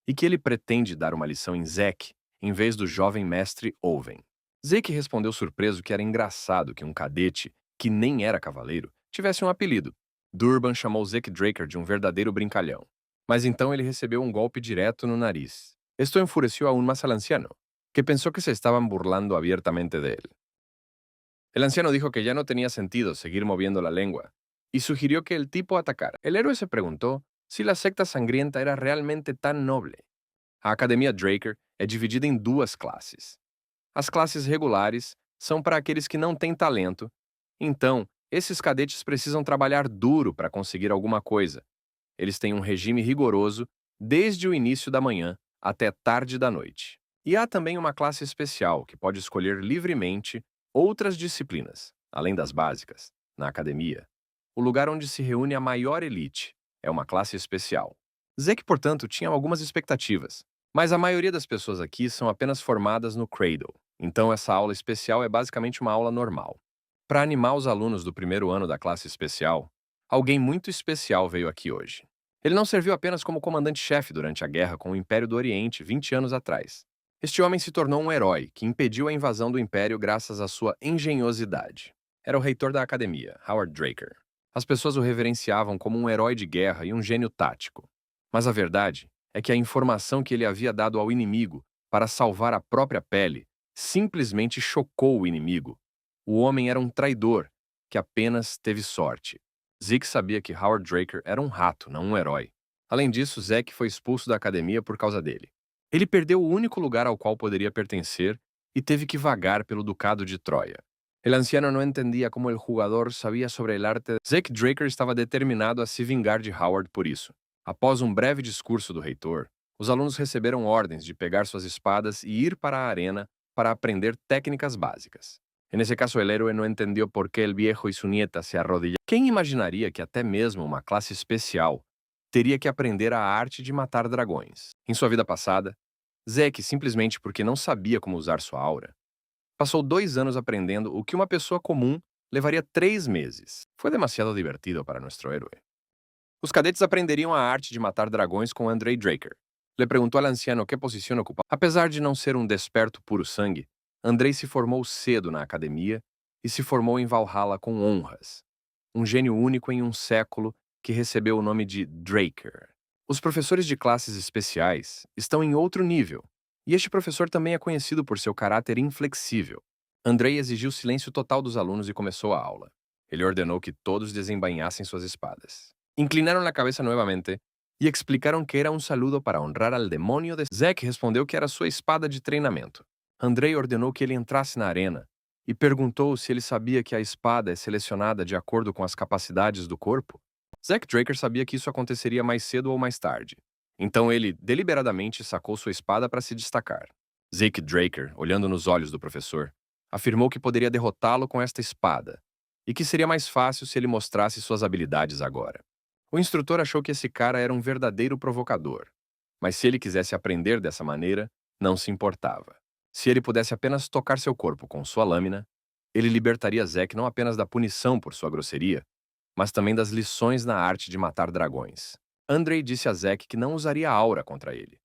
e que ele pretende dar uma lição em Zack em vez do jovem mestre Owen. Zack respondeu surpreso que era engraçado que um cadete, que nem era cavaleiro, tivesse um apelido. Durban chamou Zack Draker de um verdadeiro brincalhão. Mas então ele recebeu um golpe direto no nariz. Esto enfureció aún más al anciano, que pensó que se estaban burlando abiertamente de él. El anciano dijo que ya no tenía sentido seguir moviendo la lengua y sugirió que el tipo atacara. El héroe se preguntó si la secta sangrienta era realmente tan noble. A Academia Draker é dividida em duas classes. As classes regulares são para aqueles que não têm talento, então esses cadetes precisam trabalhar duro para conseguir alguma coisa. Eles têm um regime rigoroso desde o início da manhã até tarde da noite. E há também uma classe especial que pode escolher livremente outras disciplinas, além das básicas, na academia. O lugar onde se reúne a maior elite é uma classe especial. Zack, portanto, tinha algumas expectativas, mas a maioria das pessoas aqui são apenas formadas no Cradle, então essa aula especial é basicamente uma aula normal. Para animar os alunos do primeiro ano da classe especial, alguém muito especial veio aqui hoje. Ele não serviu apenas como comandante-chefe durante a guerra com o Império do Oriente 20 anos atrás. Este homem se tornou um herói que impediu a invasão do Império graças à sua engenhosidade. Era o reitor da academia, Howard Draker. As pessoas o reverenciavam como um herói de guerra e um gênio tático. Mas a verdade é que a informação que ele havia dado ao inimigo para salvar a própria pele simplesmente chocou o inimigo. O homem era um traidor que apenas teve sorte. Zeke sabia que Howard Draker era um rato, não um herói. Além disso, Zack foi expulso da academia por causa dele. Ele perdeu o único lugar ao qual poderia pertencer e teve que vagar pelo ducado de Troia. El anciano não entendia como o jogador sabia sobre o arte. Zack Draker estava determinado a se vingar de Howard por isso. Após um breve discurso do reitor, os alunos receberam ordens de pegar suas espadas e ir para a arena para aprender técnicas básicas. Nesse caso, o héroe não entendeu por que o viejo e sua nieta se arrodillaram. Quem imaginaria que até mesmo uma classe especial teria que aprender a arte de matar dragões? Em sua vida passada, Zack, simplesmente porque não sabia como usar sua aura, passou 2 anos aprendendo o que uma pessoa comum levaria 3 meses. Foi demasiado divertido para nosso héroe. Os cadetes aprenderiam a arte de matar dragões com Andrei Draker. Le perguntou ao anciano que posição ocupava. Apesar de não ser um desperto puro sangue, Andrei se formou cedo na academia e se formou em Valhalla com honras. Um gênio único em um século que recebeu o nome de Draker. Os professores de classes especiais estão em outro nível, e este professor também é conhecido por seu caráter inflexível. Andrei exigiu silêncio total dos alunos e começou a aula. Ele ordenou que todos desembainhassem suas espadas. Inclinaram a cabeça novamente e explicaram que era um saludo para honrar al demônio de... Zack respondeu que era sua espada de treinamento. Andrei ordenou que ele entrasse na arena e perguntou se ele sabia que a espada é selecionada de acordo com as capacidades do corpo. Zack Draker sabia que isso aconteceria mais cedo ou mais tarde. Então ele, deliberadamente, sacou sua espada para se destacar. Zack Draker, olhando nos olhos do professor, afirmou que poderia derrotá-lo com esta espada e que seria mais fácil se ele mostrasse suas habilidades agora. O instrutor achou que esse cara era um verdadeiro provocador, mas se ele quisesse aprender dessa maneira, não se importava. Se ele pudesse apenas tocar seu corpo com sua lâmina, ele libertaria Zack não apenas da punição por sua grosseria, mas também das lições na arte de matar dragões. Andrei disse a Zack que não usaria a aura contra ele,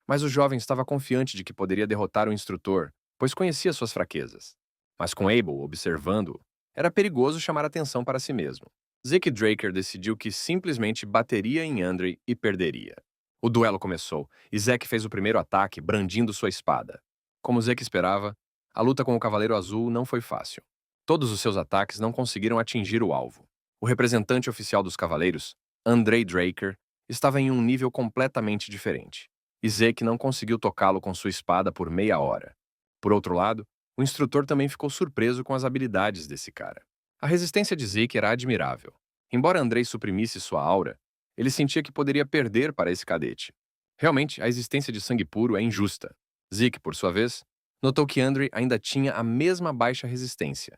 mas o jovem estava confiante de que poderia derrotar o instrutor, pois conhecia suas fraquezas. Mas com Abel observando-o, era perigoso chamar atenção para si mesmo. Zeke Draker decidiu que simplesmente bateria em Andre e perderia. O duelo começou, e Zeke fez o primeiro ataque brandindo sua espada. Como Zeke esperava, a luta com o Cavaleiro Azul não foi fácil. Todos os seus ataques não conseguiram atingir o alvo. O representante oficial dos Cavaleiros, Andre Draker, estava em um nível completamente diferente, e Zeke não conseguiu tocá-lo com sua espada por meia hora. Por outro lado, o instrutor também ficou surpreso com as habilidades desse cara. A resistência de Zeke era admirável. Embora Andrei suprimisse sua aura, ele sentia que poderia perder para esse cadete. Realmente, a existência de sangue puro é injusta. Zeke, por sua vez, notou que Andrei ainda tinha a mesma baixa resistência,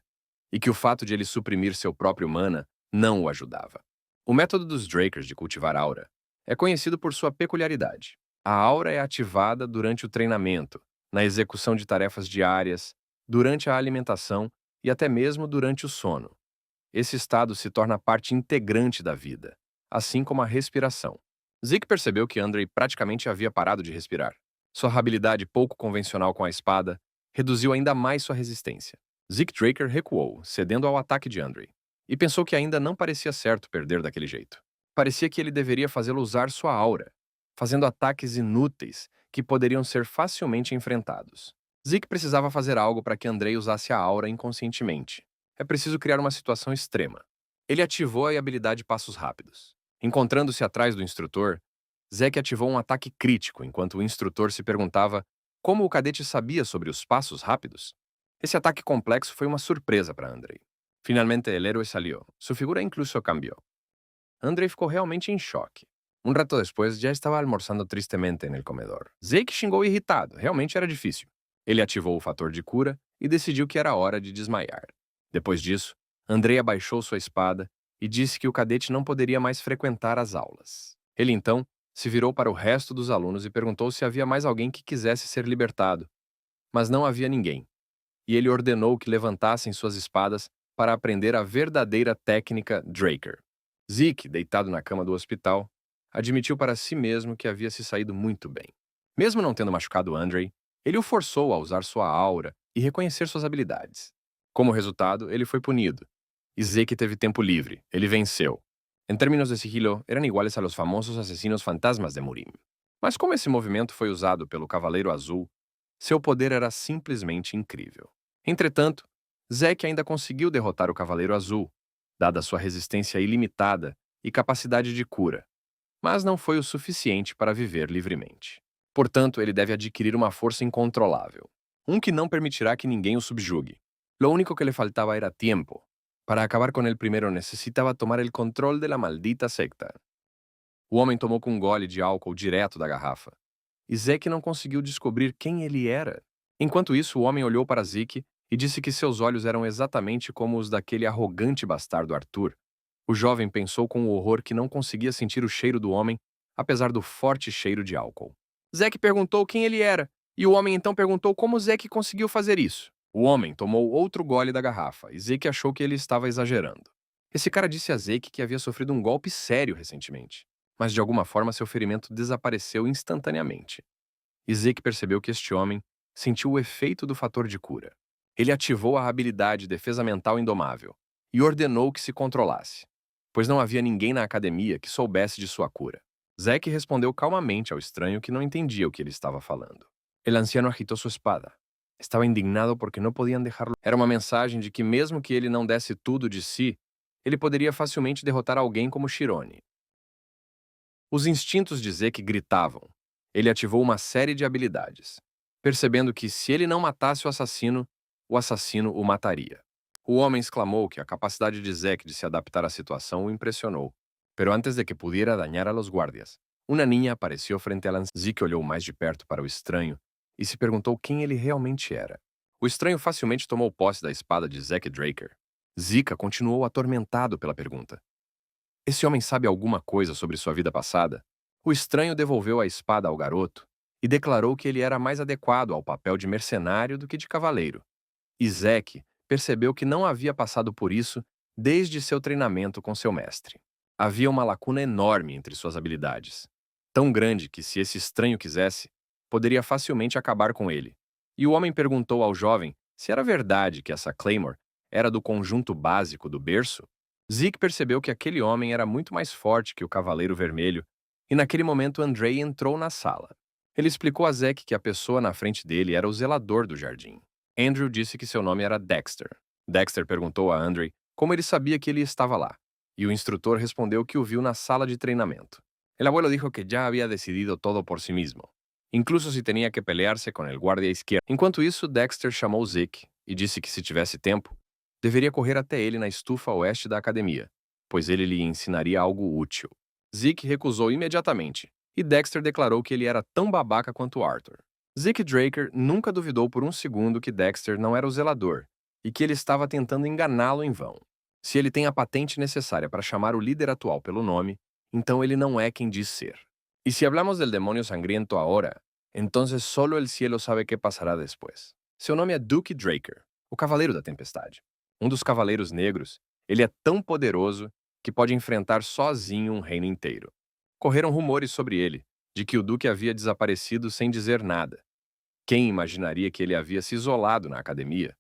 e que o fato de ele suprimir seu próprio mana não o ajudava. O método dos Drakers de cultivar aura é conhecido por sua peculiaridade. A aura é ativada durante o treinamento, na execução de tarefas diárias, durante a alimentação e até mesmo durante o sono. Esse estado se torna parte integrante da vida, assim como a respiração. Zeke percebeu que Andrei praticamente havia parado de respirar. Sua habilidade pouco convencional com a espada reduziu ainda mais sua resistência. Zeke Draker recuou, cedendo ao ataque de Andrei, e pensou que ainda não parecia certo perder daquele jeito. Parecia que ele deveria fazê-lo usar sua aura, fazendo ataques inúteis que poderiam ser facilmente enfrentados. Zeke precisava fazer algo para que Andrei usasse a aura inconscientemente. É preciso criar uma situação extrema. Ele ativou a habilidade Passos Rápidos. Encontrando-se atrás do instrutor, Zeke ativou um ataque crítico enquanto o instrutor se perguntava como o cadete sabia sobre os passos rápidos. Esse ataque complexo foi uma surpresa para Andrei. Finalmente, el héroe salió. Sua figura incluso cambiou. Andrei ficou realmente em choque. Um rato depois, já estava almoçando tristemente no comedor. Zeke xingou irritado. Realmente era difícil. Ele ativou o fator de cura e decidiu que era hora de desmaiar. Depois disso, Andrei abaixou sua espada e disse que o cadete não poderia mais frequentar as aulas. Ele então se virou para o resto dos alunos e perguntou se havia mais alguém que quisesse ser libertado. Mas não havia ninguém. E ele ordenou que levantassem suas espadas para aprender a verdadeira técnica Draker. Zeke, deitado na cama do hospital, admitiu para si mesmo que havia se saído muito bem. Mesmo não tendo machucado Andrei, ele o forçou a usar sua aura e reconhecer suas habilidades. Como resultado, ele foi punido. E Zeke teve tempo livre. Ele venceu. Em termos de sigilo, eram iguais a los famosos assassinos fantasmas de Murim. Mas como esse movimento foi usado pelo Cavaleiro Azul, seu poder era simplesmente incrível. Entretanto, Zeke ainda conseguiu derrotar o Cavaleiro Azul, dada sua resistência ilimitada e capacidade de cura, mas não foi o suficiente para viver livremente. Portanto, ele deve adquirir uma força incontrolável, um que não permitirá que ninguém o subjugue. Lo único que le faltaba era tiempo. Para acabar com ele primeiro necessitava tomar o controle da maldita secta. O homem tomou com um gole de álcool direto da garrafa, e Zeke não conseguiu descobrir quem ele era. Enquanto isso, o homem olhou para Zeke e disse que seus olhos eram exatamente como os daquele arrogante bastardo Arthur. O jovem pensou com horror que não conseguia sentir o cheiro do homem, apesar do forte cheiro de álcool. Zeke perguntou quem ele era, e o homem então perguntou como Zeke conseguiu fazer isso. O homem tomou outro gole da garrafa, e Zeke achou que ele estava exagerando. Esse cara disse a Zeke que havia sofrido um golpe sério recentemente, mas de alguma forma seu ferimento desapareceu instantaneamente. E Zeke percebeu que este homem sentiu o efeito do fator de cura. Ele ativou a habilidade Defesa Mental Indomável e ordenou que se controlasse, pois não havia ninguém na academia que soubesse de sua cura. Zeke respondeu calmamente ao estranho que não entendia o que ele estava falando. El anciano agitou sua espada. Estava indignado porque não podiam deixá-lo. Era uma mensagem de que mesmo que ele não desse tudo de si, ele poderia facilmente derrotar alguém como Chirone. Os instintos de Zeke gritavam. Ele ativou uma série de habilidades, percebendo que se ele não matasse o assassino o mataria. O homem exclamou que a capacidade de Zeke de se adaptar à situação o impressionou. Pero antes de que pudiera dañar a los guardias, uma niña apareceu frente a la... Zeke olhou mais de perto para o estranho e se perguntou quem ele realmente era. O estranho facilmente tomou posse da espada de Zeke Draker. Zika continuou atormentado pela pergunta. Esse homem sabe alguma coisa sobre sua vida passada? O estranho devolveu a espada ao garoto e declarou que ele era mais adequado ao papel de mercenário do que de cavaleiro. E Zeke percebeu que não havia passado por isso desde seu treinamento com seu mestre. Havia uma lacuna enorme entre suas habilidades, tão grande que, se esse estranho quisesse, poderia facilmente acabar com ele. E o homem perguntou ao jovem Se era verdade que essa Claymore era do conjunto básico do berço, Zeke percebeu que aquele homem era muito mais forte que o Cavaleiro Vermelho, e naquele momento Andrei entrou na sala. Ele explicou a Zeke que a pessoa na frente dele era o zelador do jardim. Andrew disse que seu nome era Dexter. Dexter perguntou a Andrei como ele sabia que ele estava lá, e o instrutor respondeu que o viu na sala de treinamento. El abuelo dijo que já havia decidido todo por si mesmo, incluso se tinha que pelear-se com el guardia esquerdo. Enquanto isso, Dexter chamou Zeke e disse que se tivesse tempo, deveria correr até ele na estufa oeste da academia, pois ele lhe ensinaria algo útil. Zeke recusou imediatamente, e Dexter declarou que ele era tão babaca quanto Arthur. Zeke Draker nunca duvidou por um segundo que Dexter não era o zelador e que ele estava tentando enganá-lo em vão. Se ele tem a patente necessária para chamar o líder atual pelo nome, então ele não é quem diz ser. E se hablamos del demonio sangriento ahora, entonces solo el cielo sabe qué pasará después. Seu nome é Duke Draker, o Cavaleiro da Tempestade. Um dos Cavaleiros Negros, ele é tão poderoso que pode enfrentar sozinho um reino inteiro. Correram rumores sobre ele, de que o Duque havia desaparecido sem dizer nada. Quem imaginaria que ele havia se isolado na academia?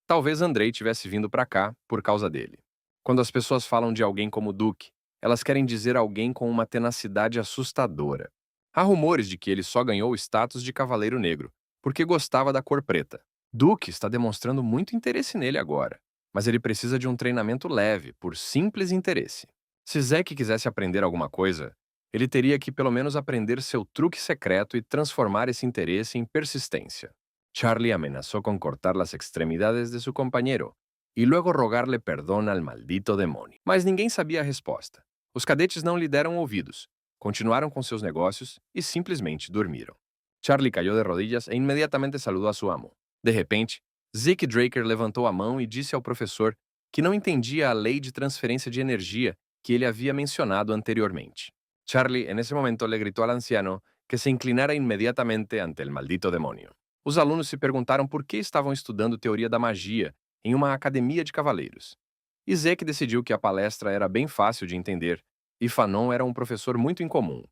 Talvez Andrei tivesse vindo para cá por causa dele. Quando as pessoas falam de alguém como Duque, elas querem dizer alguém com uma tenacidade assustadora. Há rumores de que ele só ganhou o status de Cavaleiro Negro porque gostava da cor preta. Duque está demonstrando muito interesse nele agora, mas ele precisa de um treinamento leve, por simples interesse. Se Zack quisesse aprender alguma coisa, ele teria que pelo menos aprender seu truque secreto e transformar esse interesse em persistência. Charlie amenazó con cortar las extremidades de su compañero e luego rogarle perdón al maldito demonio. Mas ninguém sabia a resposta. Os cadetes não lhe deram ouvidos, continuaram com seus negócios e simplesmente dormiram. Charlie caiu de rodillas e imediatamente saludou a seu amo. De repente, Zeke Draker levantou a mão e disse ao professor que não entendia a lei de transferência de energia que ele havia mencionado anteriormente. Charlie, en ese momento, le gritó al anciano que se inclinara inmediatamente ante el maldito demonio. Os alunos se perguntaram por que estavam estudando teoria da magia em uma academia de cavaleiros. E Zeke decidiu que a palestra era bem fácil de entender, e Fanon era um professor muito incomum.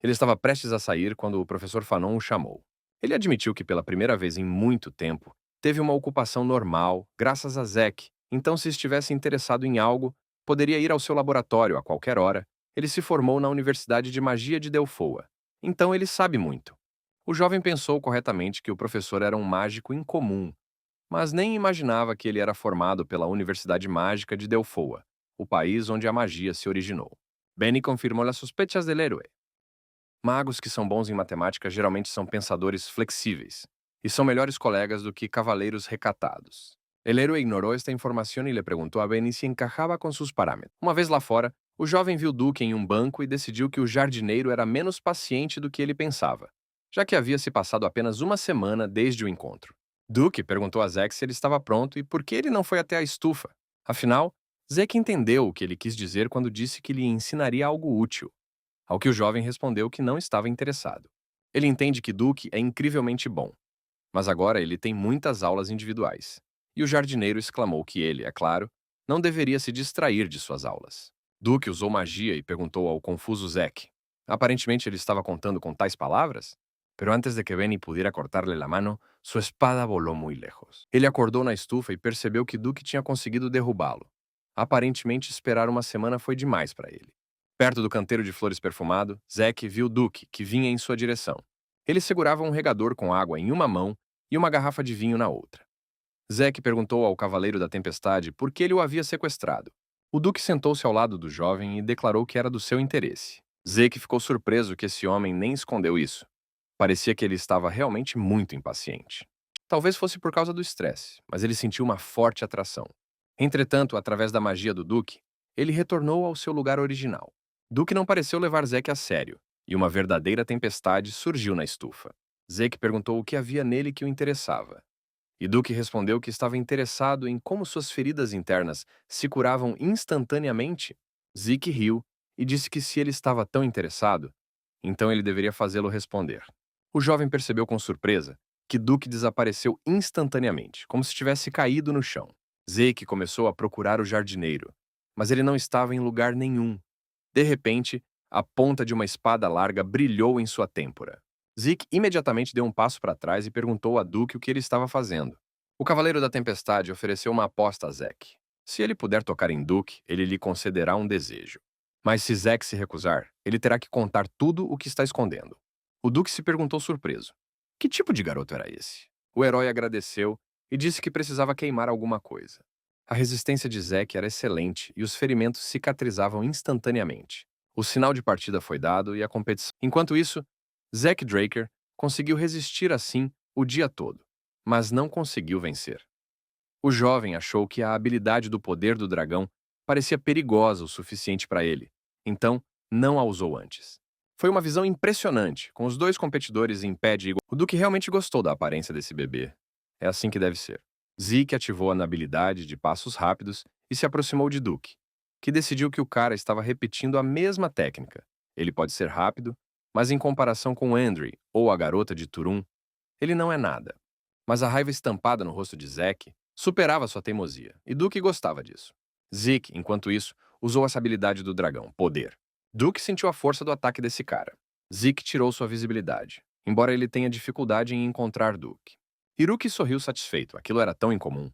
Ele estava prestes a sair quando o professor Fanon o chamou. Ele admitiu que pela primeira vez em muito tempo, teve uma ocupação normal, graças a Zeke, então se estivesse interessado em algo, poderia ir ao seu laboratório a qualquer hora. Ele se formou na Universidade de Magia de Delfoa, então ele sabe muito. O jovem pensou corretamente que o professor era um mágico incomum, mas nem imaginava que ele era formado pela Universidade Mágica de Delfoa, o país onde a magia se originou. Benny confirmou as sospechas del héroe. Magos que são bons em matemática geralmente são pensadores flexíveis e são melhores colegas do que cavaleiros recatados. El héroe ignorou esta informação e lhe perguntou a Benny se encajava com seus parâmetros. Uma vez lá fora, o jovem viu Duke em um banco e decidiu que o jardineiro era menos paciente do que ele pensava, já que havia se passado apenas uma semana desde o encontro. Duke perguntou a Zack se ele estava pronto e por que ele não foi até a estufa. Afinal, Zack entendeu o que ele quis dizer quando disse que lhe ensinaria algo útil, ao que o jovem respondeu que não estava interessado. Ele entende que Duke é incrivelmente bom, mas agora ele tem muitas aulas individuais. E o jardineiro exclamou que ele, é claro, não deveria se distrair de suas aulas. Duke usou magia e perguntou ao confuso Zack. Aparentemente ele estava contando com tais palavras? Pero antes de que Benny pudiera cortarle la mano, sua espada volou muito lejos. Ele acordou na estufa e percebeu que Duke tinha conseguido derrubá-lo. Aparentemente, esperar uma semana foi demais para ele. Perto do canteiro de flores perfumado, Zack viu Duke, que vinha em sua direção. Ele segurava um regador com água em uma mão e uma garrafa de vinho na outra. Zack perguntou ao Cavaleiro da Tempestade por que ele o havia sequestrado. O Duque sentou-se ao lado do jovem e declarou que era do seu interesse. Zack ficou surpreso que esse homem nem escondeu isso. Parecia que ele estava realmente muito impaciente. Talvez fosse por causa do estresse, mas ele sentiu uma forte atração. Entretanto, através da magia do Duque, ele retornou ao seu lugar original. Duque não pareceu levar Zack a sério, e uma verdadeira tempestade surgiu na estufa. Zack perguntou o que havia nele que o interessava. E Duque respondeu que estava interessado em como suas feridas internas se curavam instantaneamente. Zeke riu e disse que se ele estava tão interessado, então ele deveria fazê-lo responder. O jovem percebeu com surpresa que Duque desapareceu instantaneamente, como se tivesse caído no chão. Zeke começou a procurar o jardineiro, mas ele não estava em lugar nenhum. De repente, a ponta de uma espada larga brilhou em sua têmpora. Zeke imediatamente deu um passo para trás e perguntou a Duque o que ele estava fazendo. O Cavaleiro da Tempestade ofereceu uma aposta a Zack. Se ele puder tocar em Duke, ele lhe concederá um desejo. Mas se Zack se recusar, ele terá que contar tudo o que está escondendo. O Duque se perguntou surpreso. Que tipo de garoto era esse? O herói agradeceu e disse que precisava queimar alguma coisa. A resistência de Zack era excelente e os ferimentos cicatrizavam instantaneamente. O sinal de partida foi dado e a competição. Enquanto isso, Zack Draker conseguiu resistir assim o dia todo, mas não conseguiu vencer. O jovem achou que a habilidade do poder do dragão parecia perigosa o suficiente para ele, então não a usou antes. Foi uma visão impressionante, com os dois competidores em pé de igual. O Duque realmente gostou da aparência desse bebê. É assim que deve ser. Zeke ativou a habilidade de passos rápidos e se aproximou de Duque, que decidiu que o cara estava repetindo a mesma técnica. Ele pode ser rápido, mas em comparação com Andre ou a garota de Turun, ele não é nada. Mas a raiva estampada no rosto de Zack superava sua teimosia, e Duke gostava disso. Zeke, enquanto isso, usou essa habilidade do dragão, poder. Duke sentiu a força do ataque desse cara. Zeke tirou sua visibilidade, embora ele tenha dificuldade em encontrar Duke. Hiruki sorriu satisfeito, aquilo era tão incomum.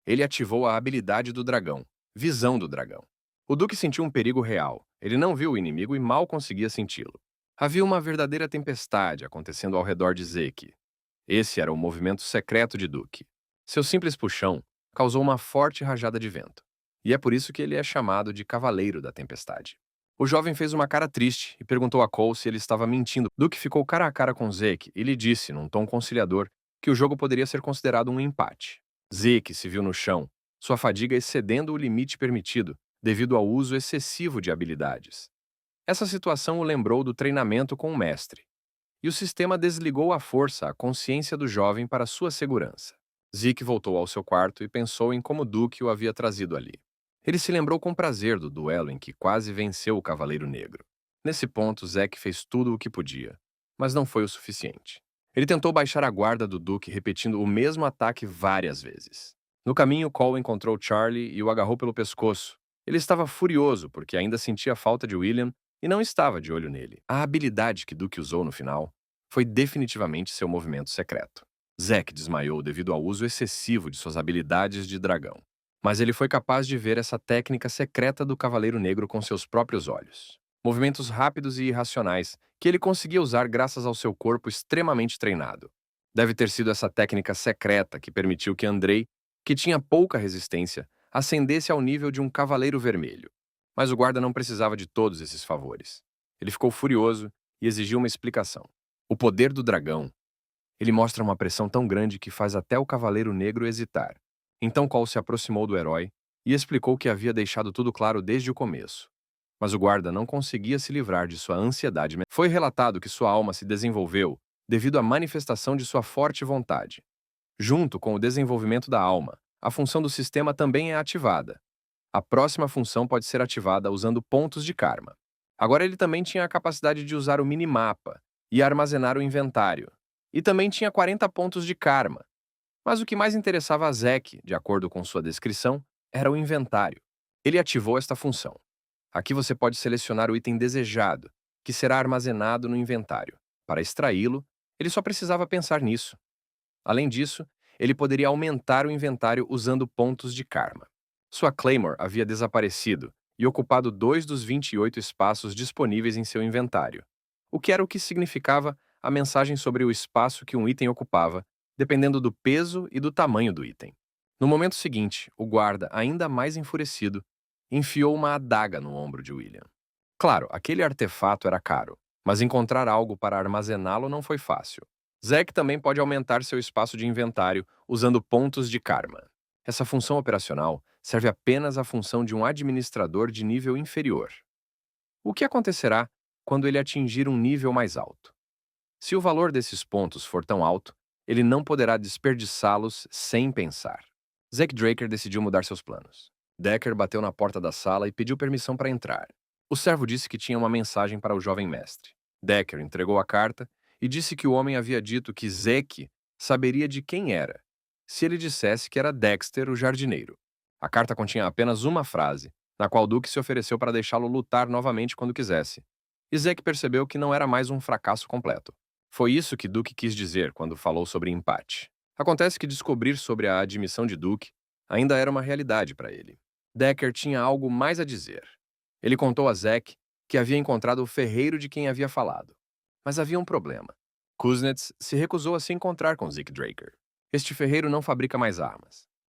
Ele ativou a habilidade do dragão, visão do dragão. O Duque sentiu um perigo real. Ele não viu o inimigo e mal conseguia senti-lo. Havia uma verdadeira tempestade acontecendo ao redor de Zeke. Esse era o movimento secreto de Duke. Seu simples puxão causou uma forte rajada de vento. E é por isso que ele é chamado de Cavaleiro da Tempestade. O jovem fez uma cara triste e perguntou a Cole se ele estava mentindo. Duke ficou cara a cara com Zeke e lhe disse, num tom conciliador, que o jogo poderia ser considerado um empate. Zeke se viu no chão, sua fadiga excedendo o limite permitido, devido ao uso excessivo de habilidades. Essa situação o lembrou do treinamento com o mestre, e o sistema desligou à força a consciência do jovem para sua segurança. Zeke voltou ao seu quarto e pensou em como Duke o havia trazido ali. Ele se lembrou com prazer do duelo em que quase venceu o Cavaleiro Negro. Nesse ponto, Zack fez tudo o que podia, mas não foi o suficiente. Ele tentou baixar a guarda do Duke repetindo o mesmo ataque várias vezes. No caminho, Cole encontrou Charlie e o agarrou pelo pescoço. Ele estava furioso porque ainda sentia falta de William e não estava de olho nele. A habilidade que Duke usou no final foi definitivamente seu movimento secreto. Zack desmaiou devido ao uso excessivo de suas habilidades de dragão. Mas ele foi capaz de ver essa técnica secreta do Cavaleiro Negro com seus próprios olhos. Movimentos rápidos e irracionais que ele conseguia usar graças ao seu corpo extremamente treinado. Deve ter sido essa técnica secreta que permitiu que Andrei, que tinha pouca resistência, ascendesse ao nível de um Cavaleiro Vermelho. Mas o guarda não precisava de todos esses favores. Ele ficou furioso e exigiu uma explicação. O poder do dragão. Ele mostra uma pressão tão grande que faz até o Cavaleiro Negro hesitar. Então Cole se aproximou do herói e explicou que havia deixado tudo claro desde o começo. Mas o guarda não conseguia se livrar de sua ansiedade. Foi relatado que sua alma se desenvolveu devido à manifestação de sua forte vontade. Junto com o desenvolvimento da alma, a função do sistema também é ativada. A próxima função pode ser ativada usando pontos de karma. Agora ele também tinha a capacidade de usar o minimapa e armazenar o inventário. E também tinha 40 pontos de karma. Mas o que mais interessava a Zack, de acordo com sua descrição, era o inventário. Ele ativou esta função. Aqui você pode selecionar o item desejado, que será armazenado no inventário. Para extraí-lo, ele só precisava pensar nisso. Além disso, ele poderia aumentar o inventário usando pontos de karma. Sua Claymore havia desaparecido e ocupado 2 dos 28 espaços disponíveis em seu inventário, o que significava a mensagem sobre o espaço que um item ocupava, dependendo do peso e do tamanho do item. No momento seguinte, o guarda, ainda mais enfurecido, enfiou uma adaga no ombro de William. Claro, aquele artefato era caro, mas encontrar algo para armazená-lo não foi fácil. Zack também pode aumentar seu espaço de inventário usando pontos de karma. Essa função operacional serve apenas à função de um administrador de nível inferior. O que acontecerá quando ele atingir um nível mais alto? Se o valor desses pontos for tão alto, ele não poderá desperdiçá-los sem pensar. Zack Draker decidiu mudar seus planos. Decker bateu na porta da sala e pediu permissão para entrar. O servo disse que tinha uma mensagem para o jovem mestre. Decker entregou a carta e disse que o homem havia dito que Zack saberia de quem era, se ele dissesse que era Dexter, o jardineiro. A carta continha apenas uma frase, na qual Duke se ofereceu para deixá-lo lutar novamente quando quisesse. E Zack percebeu que não era mais um fracasso completo. Foi isso que Duke quis dizer quando falou sobre empate. Acontece que descobrir sobre a admissão de Duke ainda era uma realidade para ele. Decker tinha algo mais a dizer. Ele contou a Zack que havia encontrado o ferreiro de quem havia falado. Mas havia um problema. Kuznets se recusou a se encontrar com Zeke Draker. Este ferreiro não fabrica mais armas.